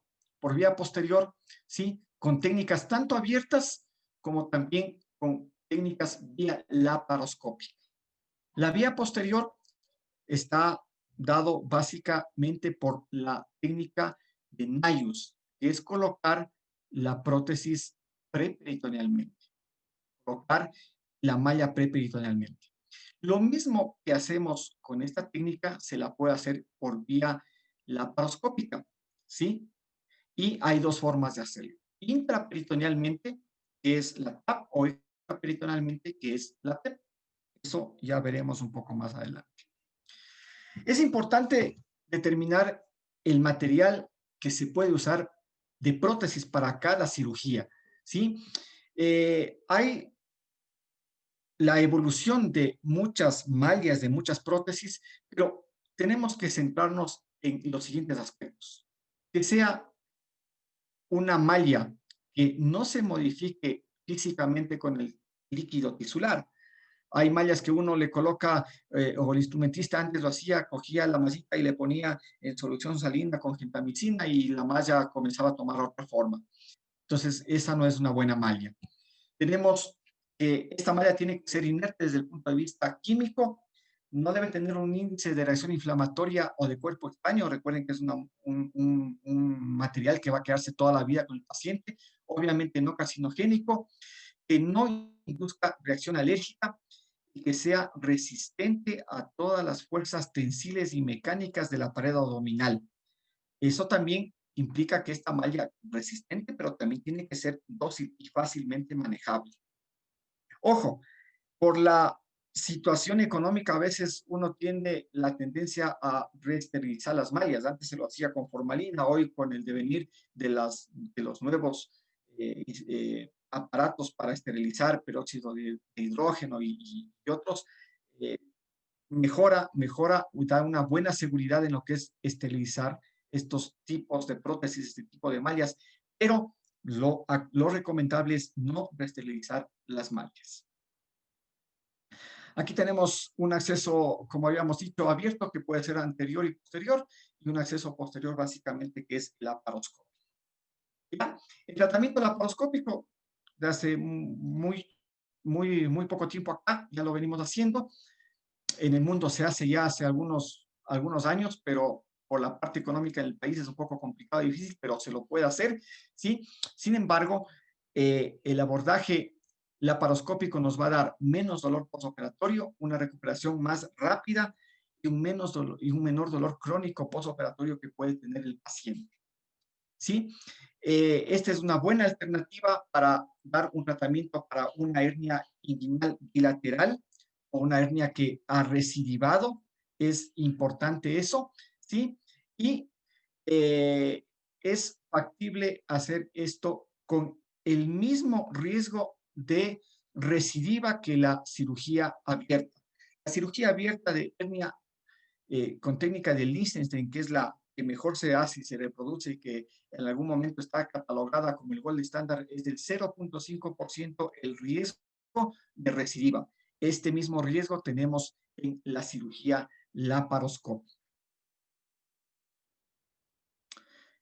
¿sí? Con técnicas tanto abiertas como también con técnicas vía laparoscópica. La vía posterior está dado básicamente por la técnica de Nayus, que es colocar la prótesis preperitonealmente, colocar la malla preperitonealmente. Lo mismo que hacemos con esta técnica se la puede hacer por vía laparoscópica, ¿sí? Y hay dos formas de hacerlo. Intraperitonealmente, que es la TAP o peritonalmente, que es la TEP. Eso ya veremos un poco más adelante. Es importante determinar el material que se puede usar de prótesis para cada cirugía, ¿sí? Hay la evolución de muchas mallas, de muchas prótesis, pero tenemos que centrarnos en los siguientes aspectos. Que sea una malla que no se modifique físicamente con el líquido tisular. Hay mallas que uno le coloca, o el instrumentista antes lo hacía, cogía la masita y le ponía en solución salina con gentamicina y la malla comenzaba a tomar otra forma. Entonces, esa no es una buena malla. Tenemos que esta malla tiene que ser inerte desde el punto de vista químico, no debe tener un índice de reacción inflamatoria o de cuerpo extraño. Recuerden que es un material que va a quedarse toda la vida con el paciente, obviamente no carcinogénico, que no induzca reacción alérgica y que sea resistente a todas las fuerzas tensiles y mecánicas de la pared abdominal. Eso también implica que esta malla resistente, pero también tiene que ser dócil y fácilmente manejable. Ojo, por la situación económica a veces uno tiene la tendencia a reesterilizar las mallas. Antes se lo hacía con formalina, hoy con el devenir de los nuevos aparatos para esterilizar, peróxido de hidrógeno y otros, mejora, da una buena seguridad en lo que es esterilizar estos tipos de prótesis, este tipo de mallas, pero lo recomendable es no reesterilizar las mallas. Aquí tenemos un acceso, como habíamos dicho, abierto, que puede ser anterior y posterior, y un acceso posterior básicamente que es laparoscópico. ¿Ya? El tratamiento laparoscópico de hace muy poco tiempo acá, ya lo venimos haciendo. En el mundo se hace ya hace algunos años, pero por la parte económica del país es un poco complicado y difícil, pero se lo puede hacer, ¿sí? Sin embargo, el abordaje laparoscópico nos va a dar menos dolor postoperatorio, una recuperación más rápida y un menor dolor crónico postoperatorio que puede tener el paciente, ¿sí? Esta es una buena alternativa para dar un tratamiento para una hernia inguinal bilateral o una hernia que ha recidivado. Es importante eso, ¿sí? Y es factible hacer esto con el mismo riesgo de recidiva que la cirugía abierta. La cirugía abierta de hernia con técnica de Liechtenstein, que es la que mejor se hace y se reproduce y que en algún momento está catalogada como el gold estándar, es del 0.5% el riesgo de recidiva. Este mismo riesgo tenemos en la cirugía laparoscópica.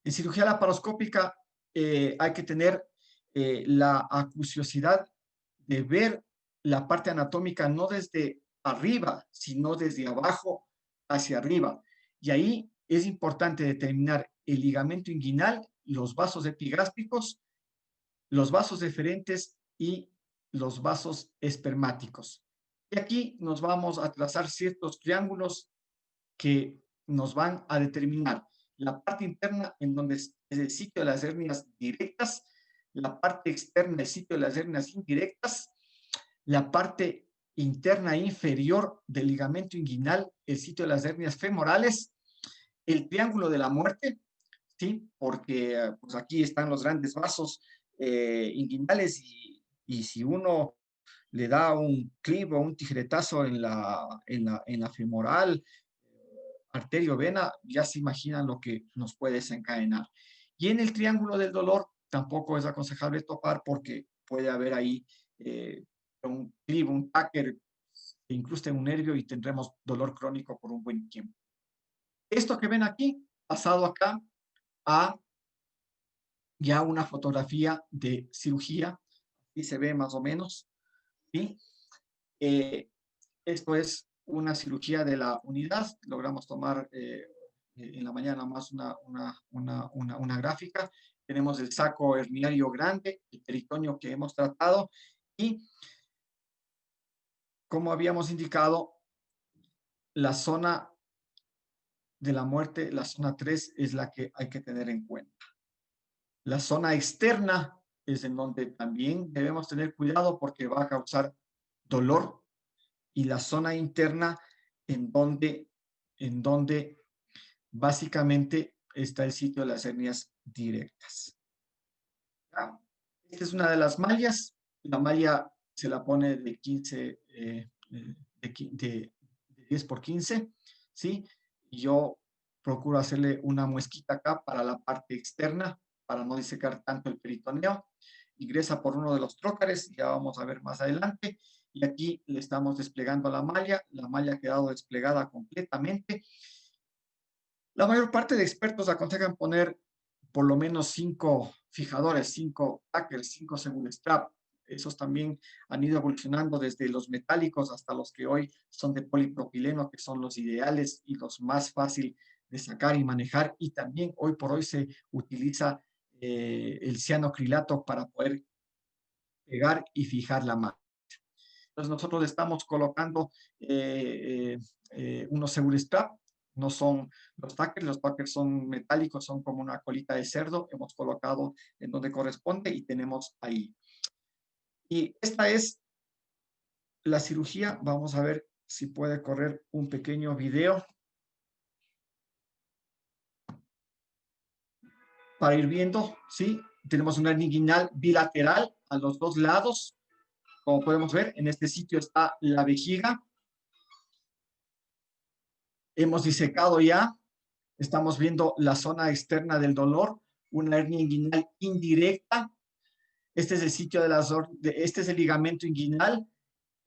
En cirugía laparoscópica hay que tener la acuciosidad de ver la parte anatómica no desde arriba, sino desde abajo hacia arriba. Y ahí es importante determinar el ligamento inguinal, los vasos epigástricos, los vasos deferentes y los vasos espermáticos. Y aquí nos vamos a trazar ciertos triángulos que nos van a determinar la parte interna en donde es el sitio de las hernias directas, la parte externa, el sitio de las hernias indirectas, la parte interna inferior del ligamento inguinal, el sitio de las hernias femorales, el triángulo de la muerte, ¿sí? Porque pues aquí están los grandes vasos inguinales y si uno le da un clip o un tijeretazo en la femoral, arterio vena, ya se imaginan lo que nos puede desencadenar. Y en el triángulo del dolor tampoco es aconsejable topar porque puede haber ahí un clip, un táquer que incruste un nervio y tendremos dolor crónico por un buen tiempo. Esto que ven aquí, pasado acá a ya una fotografía de cirugía, y se ve más o menos, ¿sí? Esto es una cirugía de la unidad, logramos tomar en la mañana más una gráfica, tenemos el saco herniario grande, el peritoneo que hemos tratado y como habíamos indicado, la zona de la muerte, la zona 3 es la que hay que tener en cuenta. La zona externa es en donde también debemos tener cuidado porque va a causar dolor, y la zona interna en donde básicamente está el sitio de las hernias directas. ¿Ya? Esta es una de las mallas. La malla se la pone de 15, de 10 por 15, ¿sí? Y yo procuro hacerle una muesquita acá para la parte externa, para no disecar tanto el peritoneo. Ingresa por uno de los trócares, ya vamos a ver más adelante. Y aquí le estamos desplegando la malla ha quedado desplegada completamente. La mayor parte de expertos aconsejan poner por lo menos 5 fijadores, 5 tackles, 5 según strap. Esos también han ido evolucionando desde los metálicos hasta los que hoy son de polipropileno, que son los ideales y los más fácil de sacar y manejar. Y también hoy por hoy se utiliza el cianocrilato para poder pegar y fijar la malla. Entonces nosotros le estamos colocando unos Seguristrap, no son los tackers son metálicos, son como una colita de cerdo, hemos colocado en donde corresponde y tenemos ahí. Y esta es la cirugía. Vamos a ver si puede correr un pequeño video para ir viendo, ¿sí? Tenemos una hernia inguinal bilateral a los dos lados. Como podemos ver, en este sitio está la vejiga. Hemos disecado ya. Estamos viendo la zona externa del dolor, una hernia inguinal indirecta. Este es el sitio este es el ligamento inguinal,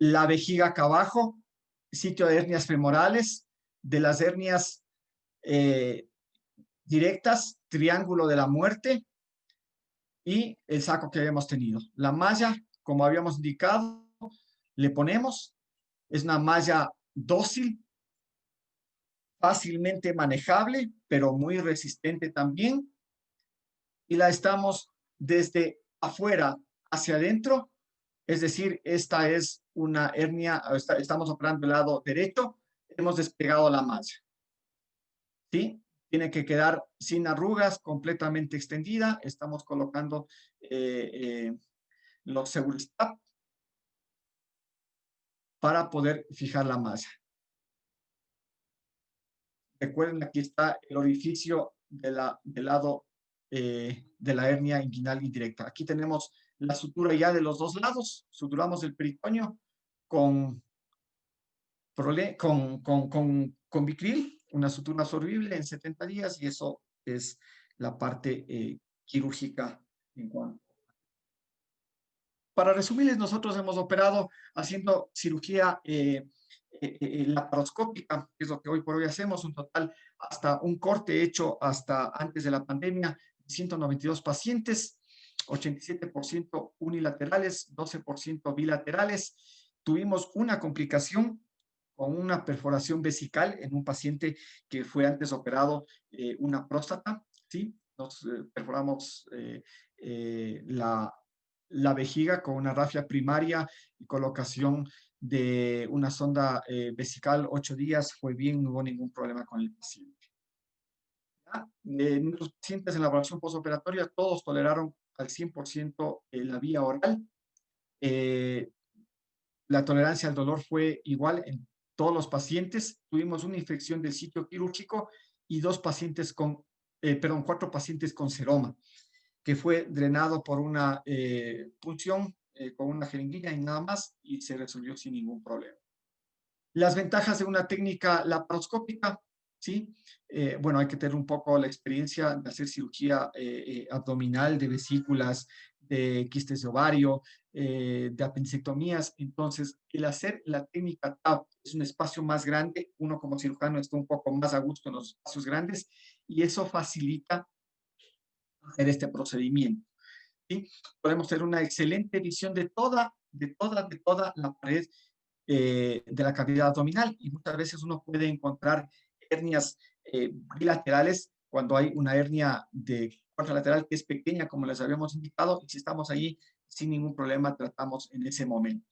la vejiga acá abajo, sitio de hernias femorales, de las hernias directas, triángulo de la muerte y el saco que habíamos tenido. La malla, como habíamos indicado, le ponemos, es una malla dócil, fácilmente manejable, pero muy resistente también. Y la estamos desde afuera hacia adentro, es decir, esta es una hernia, estamos operando el lado derecho, hemos despegado la malla, ¿sí? Tiene que quedar sin arrugas, completamente extendida, estamos colocando los Seguristrap para poder fijar la malla. Recuerden, aquí está el orificio del lado de la hernia inguinal indirecta. Aquí tenemos la sutura ya de los dos lados. Suturamos el peritoneo con Vicryl, una sutura absorbible en 70 días, y eso es la parte quirúrgica en cuanto. Para resumirles, nosotros hemos operado haciendo cirugía laparoscópica, que es lo que hoy por hoy hacemos, un total hasta un corte hecho hasta antes de la pandemia, 192 pacientes, 87% unilaterales, 12% bilaterales. Tuvimos una complicación con una perforación vesical en un paciente que fue antes operado una próstata, ¿sí? Nos perforamos la vejiga con una rafia primaria y colocación de una sonda vesical 8 días, fue bien, no hubo ningún problema con el paciente. Nuestros pacientes en la evaluación postoperatoria todos toleraron al 100% la vía oral. La tolerancia al dolor fue igual en todos los pacientes. Tuvimos una infección del sitio quirúrgico y 4 pacientes con seroma, que fue drenado por una punción con una jeringuilla y nada más, y se resolvió sin ningún problema. Las ventajas de una técnica laparoscópica, ¿sí? Bueno, hay que tener un poco la experiencia de hacer cirugía abdominal, de vesículas, de quistes de ovario, de apendicectomías. Entonces, el hacer la técnica TAP es un espacio más grande, uno como cirujano está un poco más a gusto en los espacios grandes, y eso facilita hacer este procedimiento, ¿sí? Podemos tener una excelente visión de toda la pared de la cavidad abdominal, y muchas veces uno puede encontrar hernias bilaterales cuando hay una hernia de contralateral que es pequeña, como les habíamos indicado, y si estamos ahí sin ningún problema tratamos en ese momento.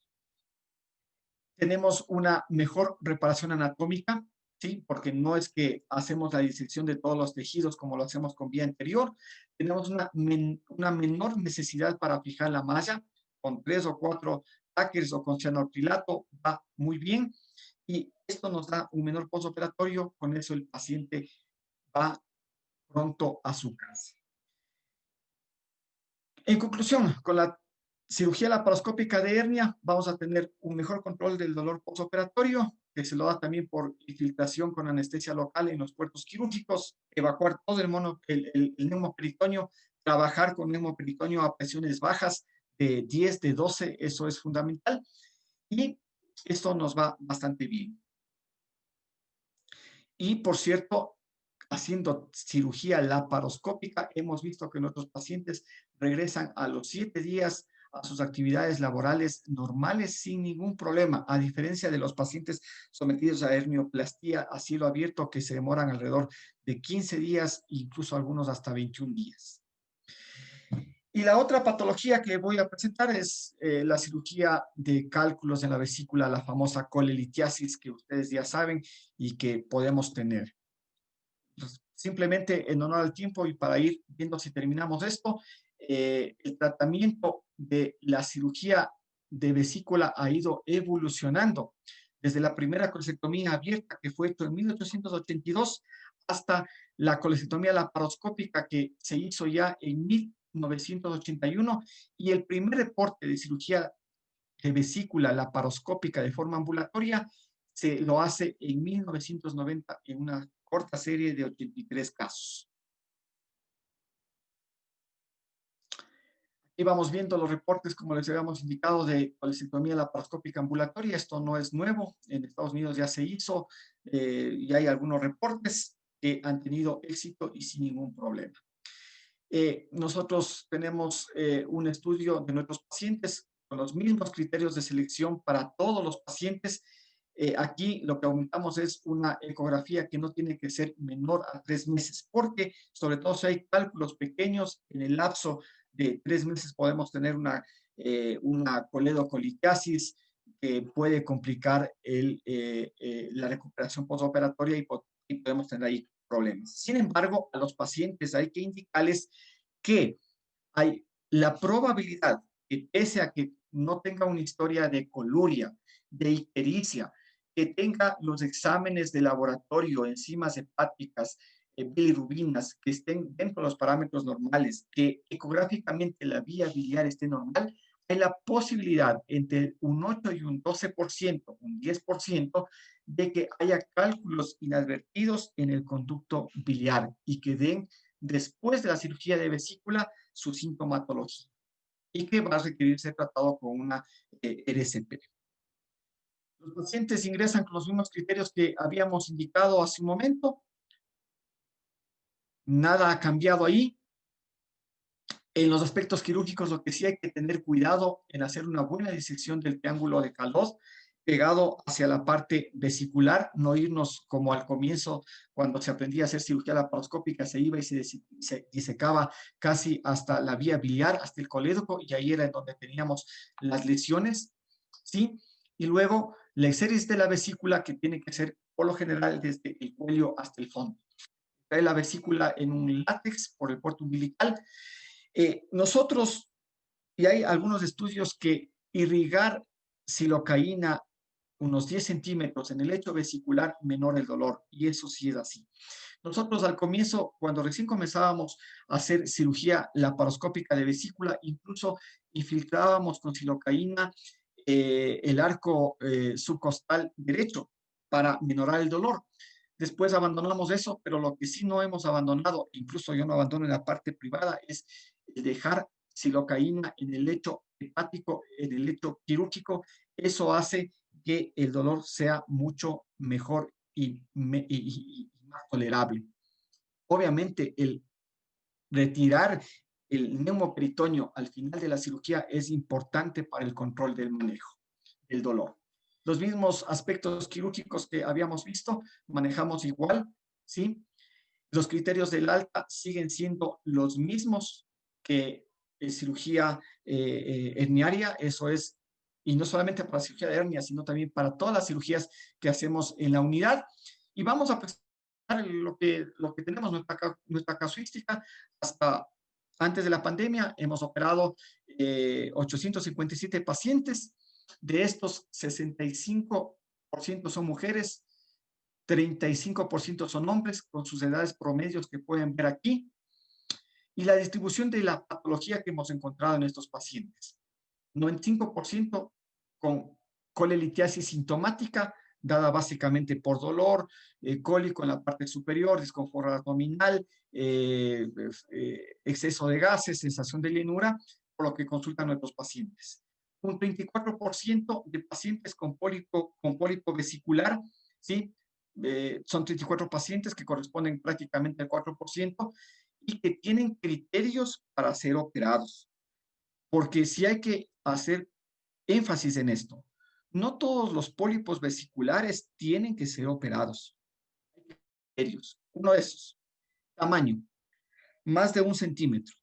Tenemos una mejor reparación anatómica, ¿sí? Porque no es que hacemos la disección de todos los tejidos como lo hacemos con vía anterior. Tenemos una menor necesidad para fijar la malla, con 3 o 4 tackers o con cianoacrilato va muy bien, y esto nos da un menor postoperatorio. Con eso el paciente va pronto a su casa. En conclusión, con la cirugía laparoscópica de hernia vamos a tener un mejor control del dolor postoperatorio, que se lo da también por infiltración con anestesia local en los puertos quirúrgicos, evacuar todo el neumoperitoneo, trabajar con neumoperitoneo a presiones bajas de 10, de 12, eso es fundamental, y esto nos va bastante bien. Y por cierto, haciendo cirugía laparoscópica, hemos visto que nuestros pacientes regresan a los 7 días a sus actividades laborales normales sin ningún problema, a diferencia de los pacientes sometidos a hernioplastia a cielo abierto, que se demoran alrededor de 15 días, incluso algunos hasta 21 días. Y la otra patología que voy a presentar es la cirugía de cálculos en la vesícula, la famosa colelitiasis, que ustedes ya saben y que podemos tener. Pues, simplemente en honor al tiempo y para ir viendo si terminamos esto, el tratamiento de la cirugía de vesícula ha ido evolucionando desde la primera colectomía abierta, que fue hecho en 1882, hasta la colectomía laparoscópica, que se hizo ya en 1981, y el primer reporte de cirugía de vesícula laparoscópica de forma ambulatoria se lo hace en 1990 en una corta serie de 83 casos. Y vamos viendo los reportes, como les habíamos indicado, de colectomía laparoscópica ambulatoria. Esto no es nuevo, en Estados Unidos ya se hizo, y hay algunos reportes que han tenido éxito y sin ningún problema. Nosotros tenemos un estudio de nuestros pacientes con los mismos criterios de selección para todos los pacientes. Aquí lo que aumentamos es una ecografía que no tiene que ser menor a 3 meses, porque sobre todo si hay cálculos pequeños en el lapso de 3 meses podemos tener una coledocolitiasis que puede complicar la recuperación postoperatoria y podemos tener ahí problemas. Sin embargo, a los pacientes hay que indicarles que hay la probabilidad que, pese a que no tenga una historia de coluria, de ictericia, que tenga los exámenes de laboratorio, enzimas hepáticas, bilirrubinas, que estén dentro de los parámetros normales, que ecográficamente la vía biliar esté normal, hay la posibilidad entre un 8 y un 12%, un 10%, de que haya cálculos inadvertidos en el conducto biliar y que den, después de la cirugía de vesícula, su sintomatología y que va a requerir ser tratado con una RCP. Los pacientes ingresan con los mismos criterios que habíamos indicado hace un momento. Nada ha cambiado ahí. En los aspectos quirúrgicos, lo que sí hay que tener cuidado en hacer una buena disección del triángulo de Calot pegado hacia la parte vesicular, no irnos como al comienzo, cuando se aprendía a hacer cirugía laparoscópica, se iba y se disecaba casi hasta la vía biliar, hasta el colédoco, y ahí era en donde teníamos las lesiones, ¿sí? Y luego la exéresis de la vesícula, que tiene que ser, por lo general, desde el cuello hasta el fondo. Trae la vesícula en un látex por el puerto umbilical. Nosotros, y hay algunos estudios que irrigar silocaína unos 10 centímetros en el lecho vesicular menora el dolor, y eso sí es así. Nosotros al comienzo, cuando recién comenzábamos a hacer cirugía laparoscópica de vesícula, incluso infiltrábamos con silocaína el arco subcostal derecho para minorar el dolor. Después abandonamos eso, pero lo que sí no hemos abandonado, incluso yo no abandono en la parte privada, es dejar silocaína en el lecho hepático, en el lecho quirúrgico. Eso hace que el dolor sea mucho mejor y más tolerable. Obviamente, el retirar el neumoperitoneo al final de la cirugía es importante para el control del manejo del dolor. Los mismos aspectos quirúrgicos que habíamos visto, manejamos igual, ¿sí? Los criterios del alta siguen siendo los mismos que cirugía herniaria, eso es, y no solamente para cirugía de hernia, sino también para todas las cirugías que hacemos en la unidad. Y vamos a presentar lo que tenemos, nuestra casuística. Hasta antes de la pandemia hemos operado 857 pacientes. De estos, 65% son mujeres, 35% son hombres, con sus edades promedios que pueden ver aquí, y la distribución de la patología que hemos encontrado en estos pacientes. 95% con colelitiasis sintomática, dada básicamente por dolor, cólico en la parte superior, disconfort abdominal, exceso de gases, sensación de llenura, por lo que consultan nuestros pacientes. Un 24% de pacientes con pólipo vesicular, ¿sí? Son 34 pacientes que corresponden prácticamente al 4% y que tienen criterios para ser operados. Porque si hay que hacer énfasis en esto, no todos los pólipos vesiculares tienen que ser operados. Hay criterios. Uno de esos, tamaño, más de 1 centímetro.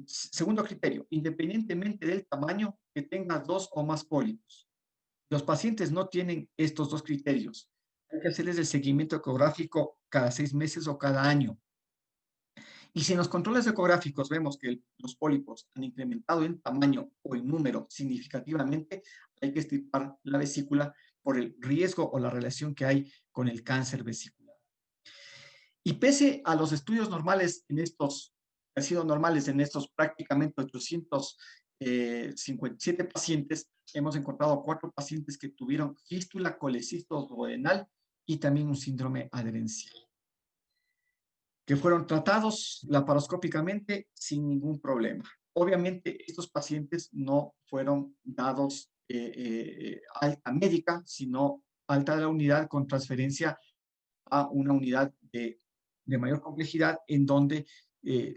Segundo criterio, independientemente del tamaño, que tenga 2 o más pólipos. Los pacientes no tienen estos dos criterios. Hay que hacerles el seguimiento ecográfico cada 6 meses o cada año. Y si en los controles ecográficos vemos que los pólipos han incrementado en tamaño o en número significativamente, hay que extirpar la vesícula por el riesgo o la relación que hay con el cáncer vesicular. Y pese a los estudios normales en estos, han sido normales en estos prácticamente 857 pacientes, hemos encontrado 4 pacientes que tuvieron fístula colecisto-duodenal y también un síndrome adherencial, que fueron tratados laparoscópicamente sin ningún problema. Obviamente, estos pacientes no fueron dados alta médica, sino alta de la unidad con transferencia a una unidad de mayor complejidad, en donde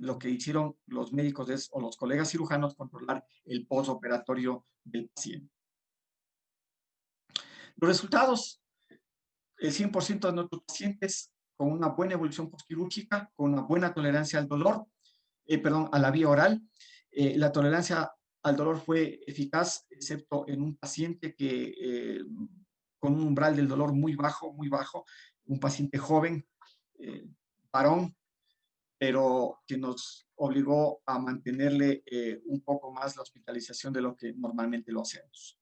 lo que hicieron los médicos o los colegas cirujanos, controlar el postoperatorio del paciente. Los resultados, el 100% de nuestros pacientes con una buena evolución postquirúrgica, con una buena tolerancia al dolor, a la vía oral. La tolerancia al dolor fue eficaz, excepto en un paciente que con un umbral del dolor muy bajo, un paciente joven, varón, pero que nos obligó a mantenerle un poco más la hospitalización de lo que normalmente lo hacemos.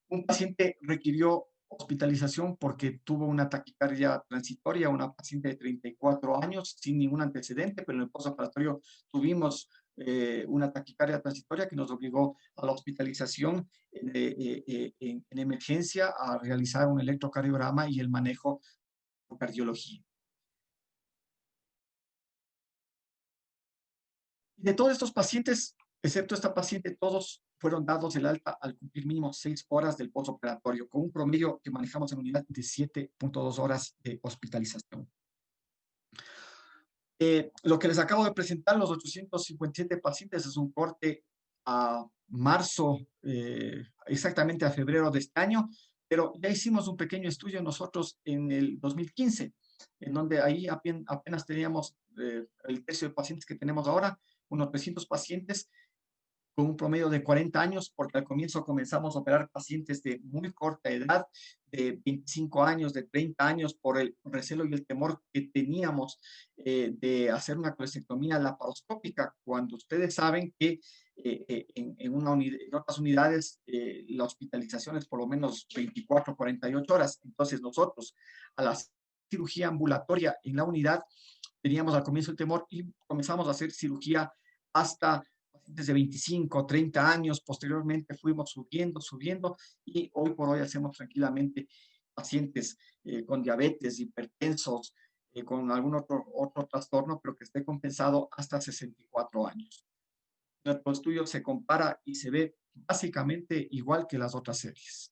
Un paciente requirió hospitalización porque tuvo una taquicardia transitoria, una paciente de 34 años sin ningún antecedente, pero en el postoperatorio tuvimos una taquicardia transitoria que nos obligó a la hospitalización en emergencia, a realizar un electrocardiograma y el manejo de cardiología. De todos estos pacientes, excepto esta paciente, todos fueron dados el alta al cumplir mínimo 6 horas del postoperatorio, con un promedio que manejamos en unidad de 7.2 horas de hospitalización. Lo que les acabo de presentar, los 857 pacientes, es un corte a marzo, exactamente a febrero de este año, pero ya hicimos un pequeño estudio nosotros en el 2015, en donde ahí apenas teníamos el tercio de pacientes que tenemos ahora, unos 300 pacientes con un promedio de 40 años, porque al comienzo comenzamos a operar pacientes de muy corta edad, de 25 años, de 30 años, por el recelo y el temor que teníamos de hacer una colecectomía laparoscópica, cuando ustedes saben que en otras unidades la hospitalización es por lo menos 24 48 horas. Entonces nosotros, a la cirugía ambulatoria en la unidad, teníamos al comienzo el temor y comenzamos a hacer cirugía hasta pacientes de 25, 30 años. Posteriormente fuimos subiendo y hoy por hoy hacemos tranquilamente pacientes con diabetes, hipertensos, con algún otro trastorno, pero que esté compensado hasta 64 años. Nuestro estudio se compara y se ve básicamente igual que las otras series.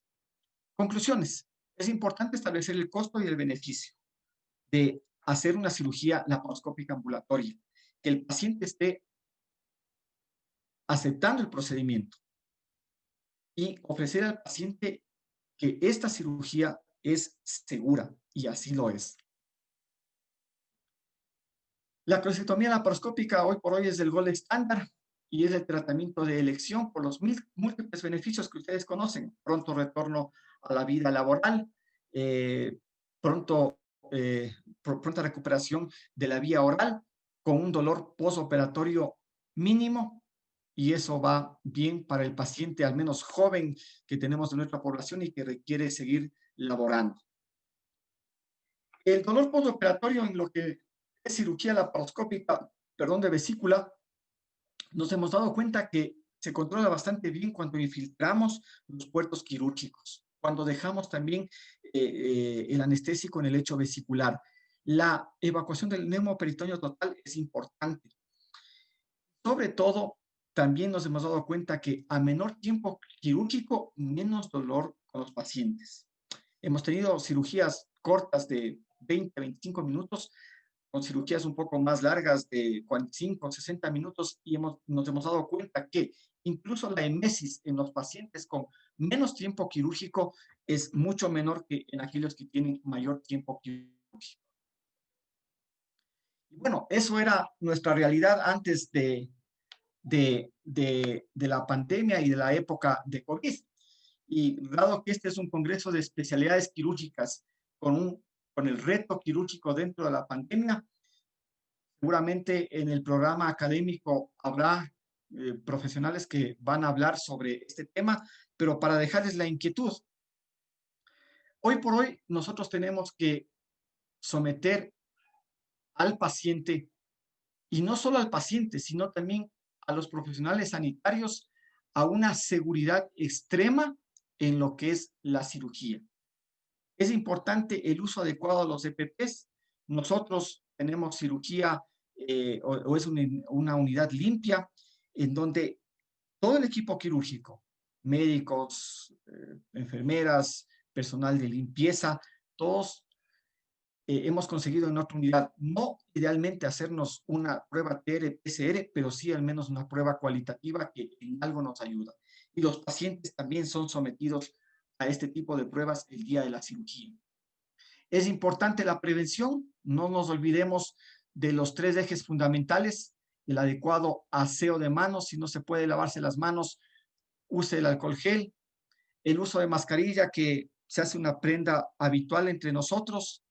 Conclusiones. Es importante establecer el costo y el beneficio de hacer una cirugía laparoscópica ambulatoria, que el paciente esté aceptando el procedimiento y ofrecer al paciente que esta cirugía es segura, y así lo es. La colecectomía laparoscópica hoy por hoy es el gold estándar y es el tratamiento de elección por los múltiples beneficios que ustedes conocen: pronto retorno a la vida laboral, pronta recuperación de la vía oral con un dolor postoperatorio mínimo, y eso va bien para el paciente, al menos joven, que tenemos en nuestra población y que requiere seguir laborando. El dolor postoperatorio en lo que es cirugía laparoscópica, perdón, de vesícula, nos hemos dado cuenta que se controla bastante bien cuando infiltramos los puertos quirúrgicos, cuando dejamos también el anestésico en el lecho vesicular. La evacuación del neumoperitoneo total es importante. Sobre todo, también nos hemos dado cuenta que a menor tiempo quirúrgico, menos dolor con los pacientes. Hemos tenido cirugías cortas de 20 a 25 minutos, con cirugías un poco más largas de 45 60 minutos, y nos hemos dado cuenta que incluso la emesis en los pacientes con menos tiempo quirúrgico es mucho menor que en aquellos que tienen mayor tiempo quirúrgico. Y bueno, eso era nuestra realidad antes de la pandemia y de la época de COVID. Y dado que este es un congreso de especialidades quirúrgicas con el reto quirúrgico dentro de la pandemia, seguramente en el programa académico habrá profesionales que van a hablar sobre este tema, pero para dejarles la inquietud, hoy por hoy nosotros tenemos que someter al paciente, y no solo al paciente, sino también a los profesionales sanitarios, a una seguridad extrema en lo que es la cirugía. Es importante el uso adecuado de los EPPs. Nosotros tenemos cirugía o es una unidad limpia en donde todo el equipo quirúrgico, médicos, enfermeras, personal de limpieza, todos hemos conseguido en otra unidad, no idealmente hacernos una prueba TR-PCR, pero sí al menos una prueba cualitativa que en algo nos ayuda. Y los pacientes también son sometidos a este tipo de pruebas el día de la cirugía. Es importante la prevención, no nos olvidemos de los 3 ejes fundamentales: el adecuado aseo de manos, si no se puede lavarse las manos, use el alcohol gel, el uso de mascarilla, que se hace una prenda habitual entre nosotros,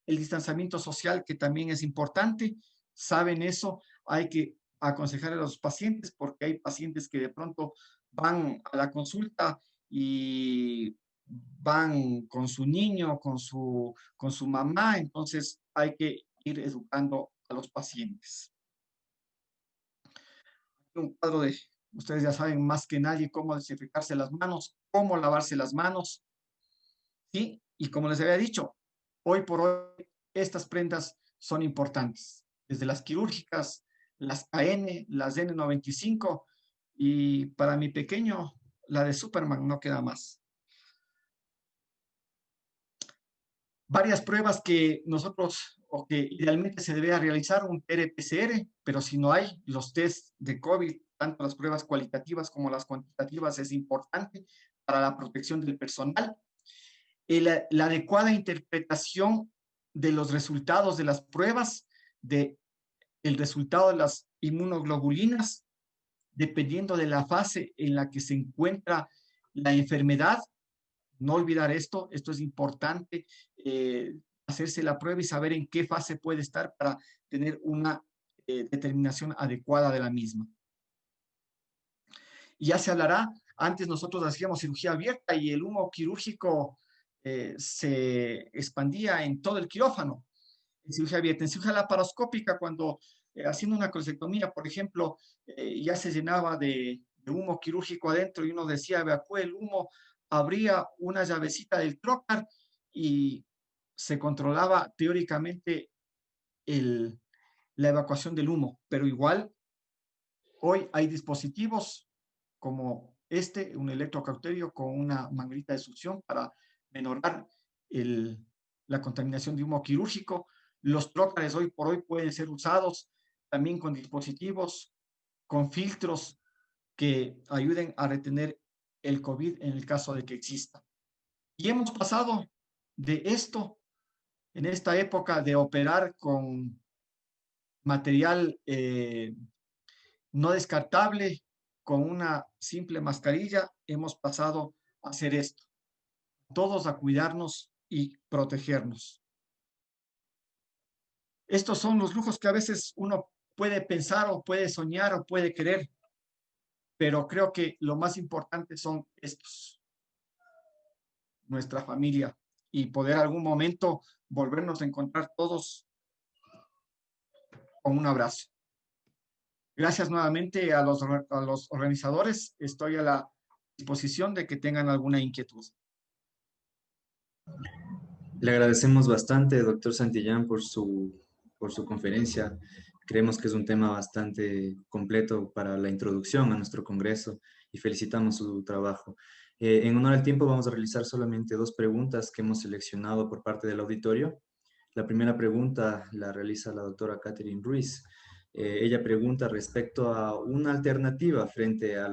el distanciamiento social, que también es importante. Saben eso, hay que aconsejar a los pacientes, porque hay pacientes que de pronto van a la consulta y van con su niño, con su mamá, entonces hay que ir educando a los pacientes. Un cuadro de, ustedes ya saben más que nadie cómo desinfectarse las manos, cómo lavarse las manos, ¿sí? Y como les había dicho, hoy por hoy estas prendas son importantes, desde las quirúrgicas, las AN, las N95, y para mi pequeño, la de Superman, no queda más. Varias pruebas que nosotros, o que idealmente se debería realizar, un PCR, pero si no hay, los test de COVID, tanto las pruebas cualitativas como las cuantitativas, es importante para la protección del personal. La adecuada interpretación de los resultados de las pruebas, de el resultado de las inmunoglobulinas, dependiendo de la fase en la que se encuentra la enfermedad. No olvidar esto es importante, hacerse la prueba y saber en qué fase puede estar para tener una determinación adecuada de la misma. Y ya se hablará, antes nosotros hacíamos cirugía abierta y el humo quirúrgico se expandía en todo el quirófano. En cirugía abierta, en cirugía laparoscópica, cuando haciendo una colectomía, por ejemplo, ya se llenaba de humo quirúrgico adentro y uno decía, evacúe el humo, abría una llavecita del trocar y se controlaba teóricamente la evacuación del humo, pero igual hoy hay dispositivos como un electrocauterio con una manguerita de succión para menorar la contaminación de humo quirúrgico. Los trócares hoy por hoy pueden ser usados también con dispositivos, con filtros que ayuden a retener el COVID en el caso de que exista. Y hemos pasado de esto, en esta época de operar con material no descartable, con una simple mascarilla, hemos pasado a hacer esto. Todos a cuidarnos y protegernos. Estos son los lujos que a veces uno puede pensar o puede soñar o puede querer, pero creo que lo más importante son estos, nuestra familia, y poder algún momento volvernos a encontrar todos con un abrazo. Gracias nuevamente a los organizadores. Estoy a la disposición de que tengan alguna inquietud. Le agradecemos bastante, doctor Santillán, por su conferencia. Creemos que es un tema bastante completo para la introducción a nuestro congreso y felicitamos su trabajo. En honor al tiempo, vamos a realizar solamente dos preguntas que hemos seleccionado por parte del auditorio. La primera pregunta la realiza la doctora Catherine Ruiz. Ella pregunta respecto a una alternativa frente a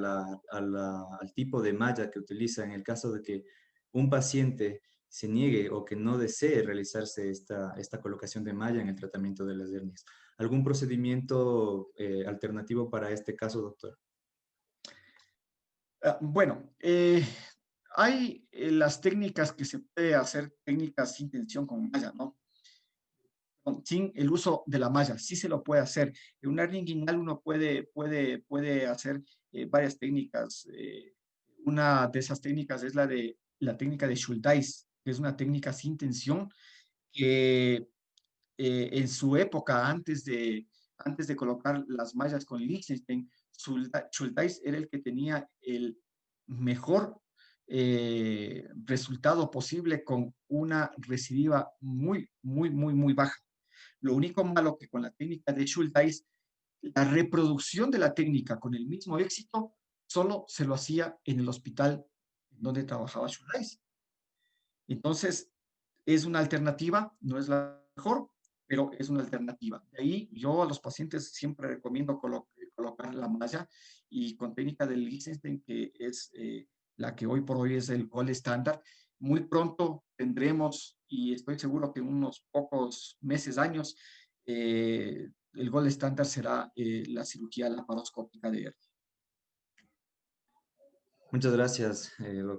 al tipo de malla que utiliza en el caso de que un paciente se niegue o que no desee realizarse esta colocación de malla en el tratamiento de las hernias. ¿Algún procedimiento alternativo para este caso, doctor? Bueno, hay las técnicas que se puede hacer, técnicas sin tensión con malla, ¿no? Sin el uso de la malla, sí se lo puede hacer. En una hernia inguinal uno puede hacer varias técnicas. Una de esas técnicas es la técnica de Schuldeis, que es una técnica sin tensión que en su época, antes de colocar las mallas con Liechtenstein, Schuldeis era el que tenía el mejor resultado posible con una recidiva muy baja. Lo único malo que con la técnica de Schuldeis, la reproducción de la técnica con el mismo éxito solo se lo hacía en el hospital donde trabajaba Schuldeis. Entonces, es una alternativa, no es la mejor, pero es una alternativa. De ahí yo a los pacientes siempre recomiendo colocar la malla y con técnica del Liechtenstein, que es la que hoy por hoy es el gol estándar. Muy pronto tendremos, y estoy seguro que en unos pocos meses, años, el gol estándar será la cirugía laparoscópica de hernia. Muchas gracias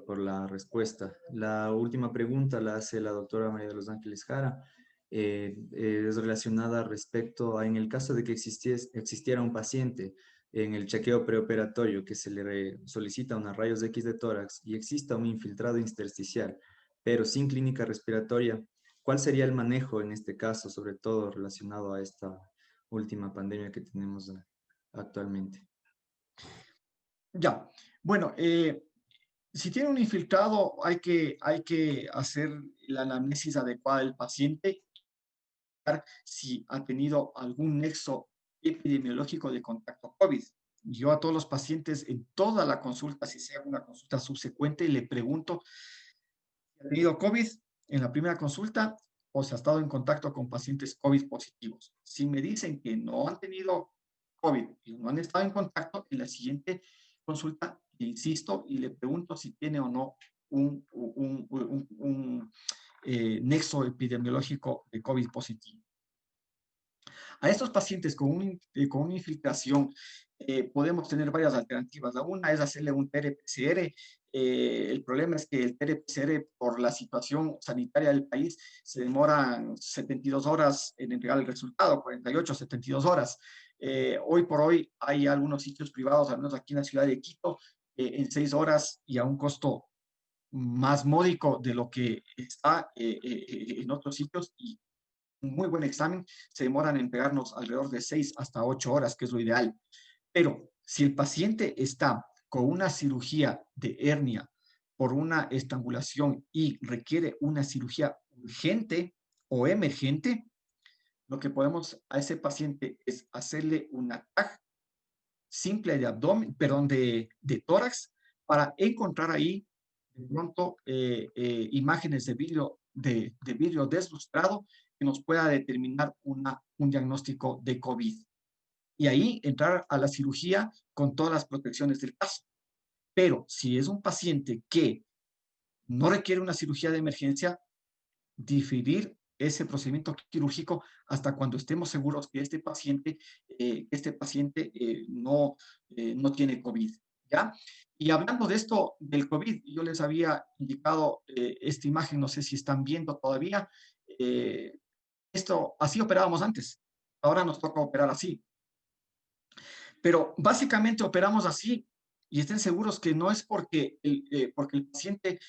por la respuesta. La última pregunta la hace la doctora María de los Ángeles Jara. Es relacionada respecto a, en el caso de que existiera un paciente en el chequeo preoperatorio que se le solicita unos rayos X de tórax y exista un infiltrado intersticial, pero sin clínica respiratoria, ¿cuál sería el manejo en este caso, sobre todo relacionado a esta última pandemia que tenemos actualmente? Ya, bueno, si tiene un infiltrado, hay que hacer la anamnesis adecuada del paciente, si ha tenido algún nexo epidemiológico de contacto COVID. Yo a todos los pacientes en toda la consulta, si sea una consulta subsecuente, le pregunto si ha tenido COVID en la primera consulta o si ha estado en contacto con pacientes COVID positivos. Si me dicen que no han tenido COVID y no han estado en contacto, en la siguiente consulta, insisto, y le pregunto si tiene o no un nexo epidemiológico de COVID positivo. A estos pacientes con una infiltración podemos tener varias alternativas. La una es hacerle un TR-PCR. El problema es que el TR-PCR, por la situación sanitaria del país, se demoran 72 horas en entregar el resultado, 48, 72 horas. Hoy por hoy hay algunos sitios privados, al menos aquí en la ciudad de Quito, en 6 horas y a un costo más módico de lo que está en otros sitios, y un muy buen examen se demoran en pegarnos alrededor de 6 hasta 8 horas, que es lo ideal. Pero si el paciente está con una cirugía de hernia por una estrangulación y requiere una cirugía urgente o emergente, lo que podemos a ese paciente es hacerle una TAC simple de abdomen, perdón, de tórax, para encontrar ahí de pronto imágenes de vidrio deslustrado que nos pueda determinar un diagnóstico de COVID. Y ahí entrar a la cirugía con todas las protecciones del caso. Pero si es un paciente que no requiere una cirugía de emergencia, diferir ese procedimiento quirúrgico hasta cuando estemos seguros que este paciente no tiene COVID. ¿ya? Y hablando de esto del COVID, yo les había indicado esta imagen, no sé si están viendo todavía, esto, así operábamos antes, ahora nos toca operar así. Pero básicamente operamos así y estén seguros que no es porque el paciente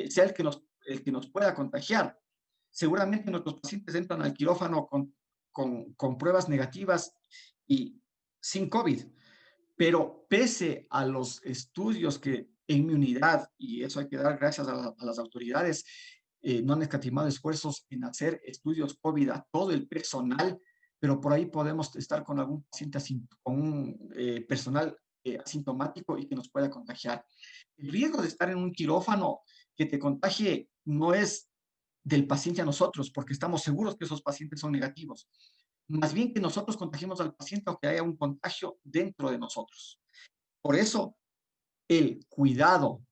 sea el que nos pueda contagiar. Seguramente nuestros pacientes entran al quirófano con pruebas negativas y sin COVID, pero pese a los estudios que en mi unidad, y eso hay que dar gracias a las autoridades, no han escatimado esfuerzos en hacer estudios COVID a todo el personal, pero por ahí podemos estar con algún paciente, con un personal asintomático y que nos pueda contagiar. El riesgo de estar en un quirófano que te contagie no es del paciente a nosotros, porque estamos seguros que esos pacientes son negativos. Más bien que nosotros contagiemos al paciente o que haya un contagio dentro de nosotros. Por eso, el cuidado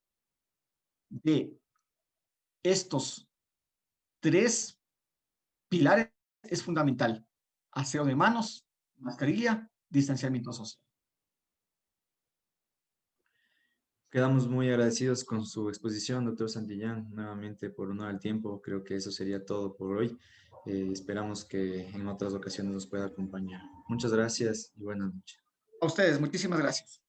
de estos tres pilares es fundamental. Aseo de manos, mascarilla, distanciamiento social. Quedamos muy agradecidos con su exposición, doctor Santillán, nuevamente por honor al tiempo. Creo que eso sería todo por hoy. Esperamos que en otras ocasiones nos pueda acompañar. Muchas gracias y buenas noches. A ustedes, muchísimas gracias.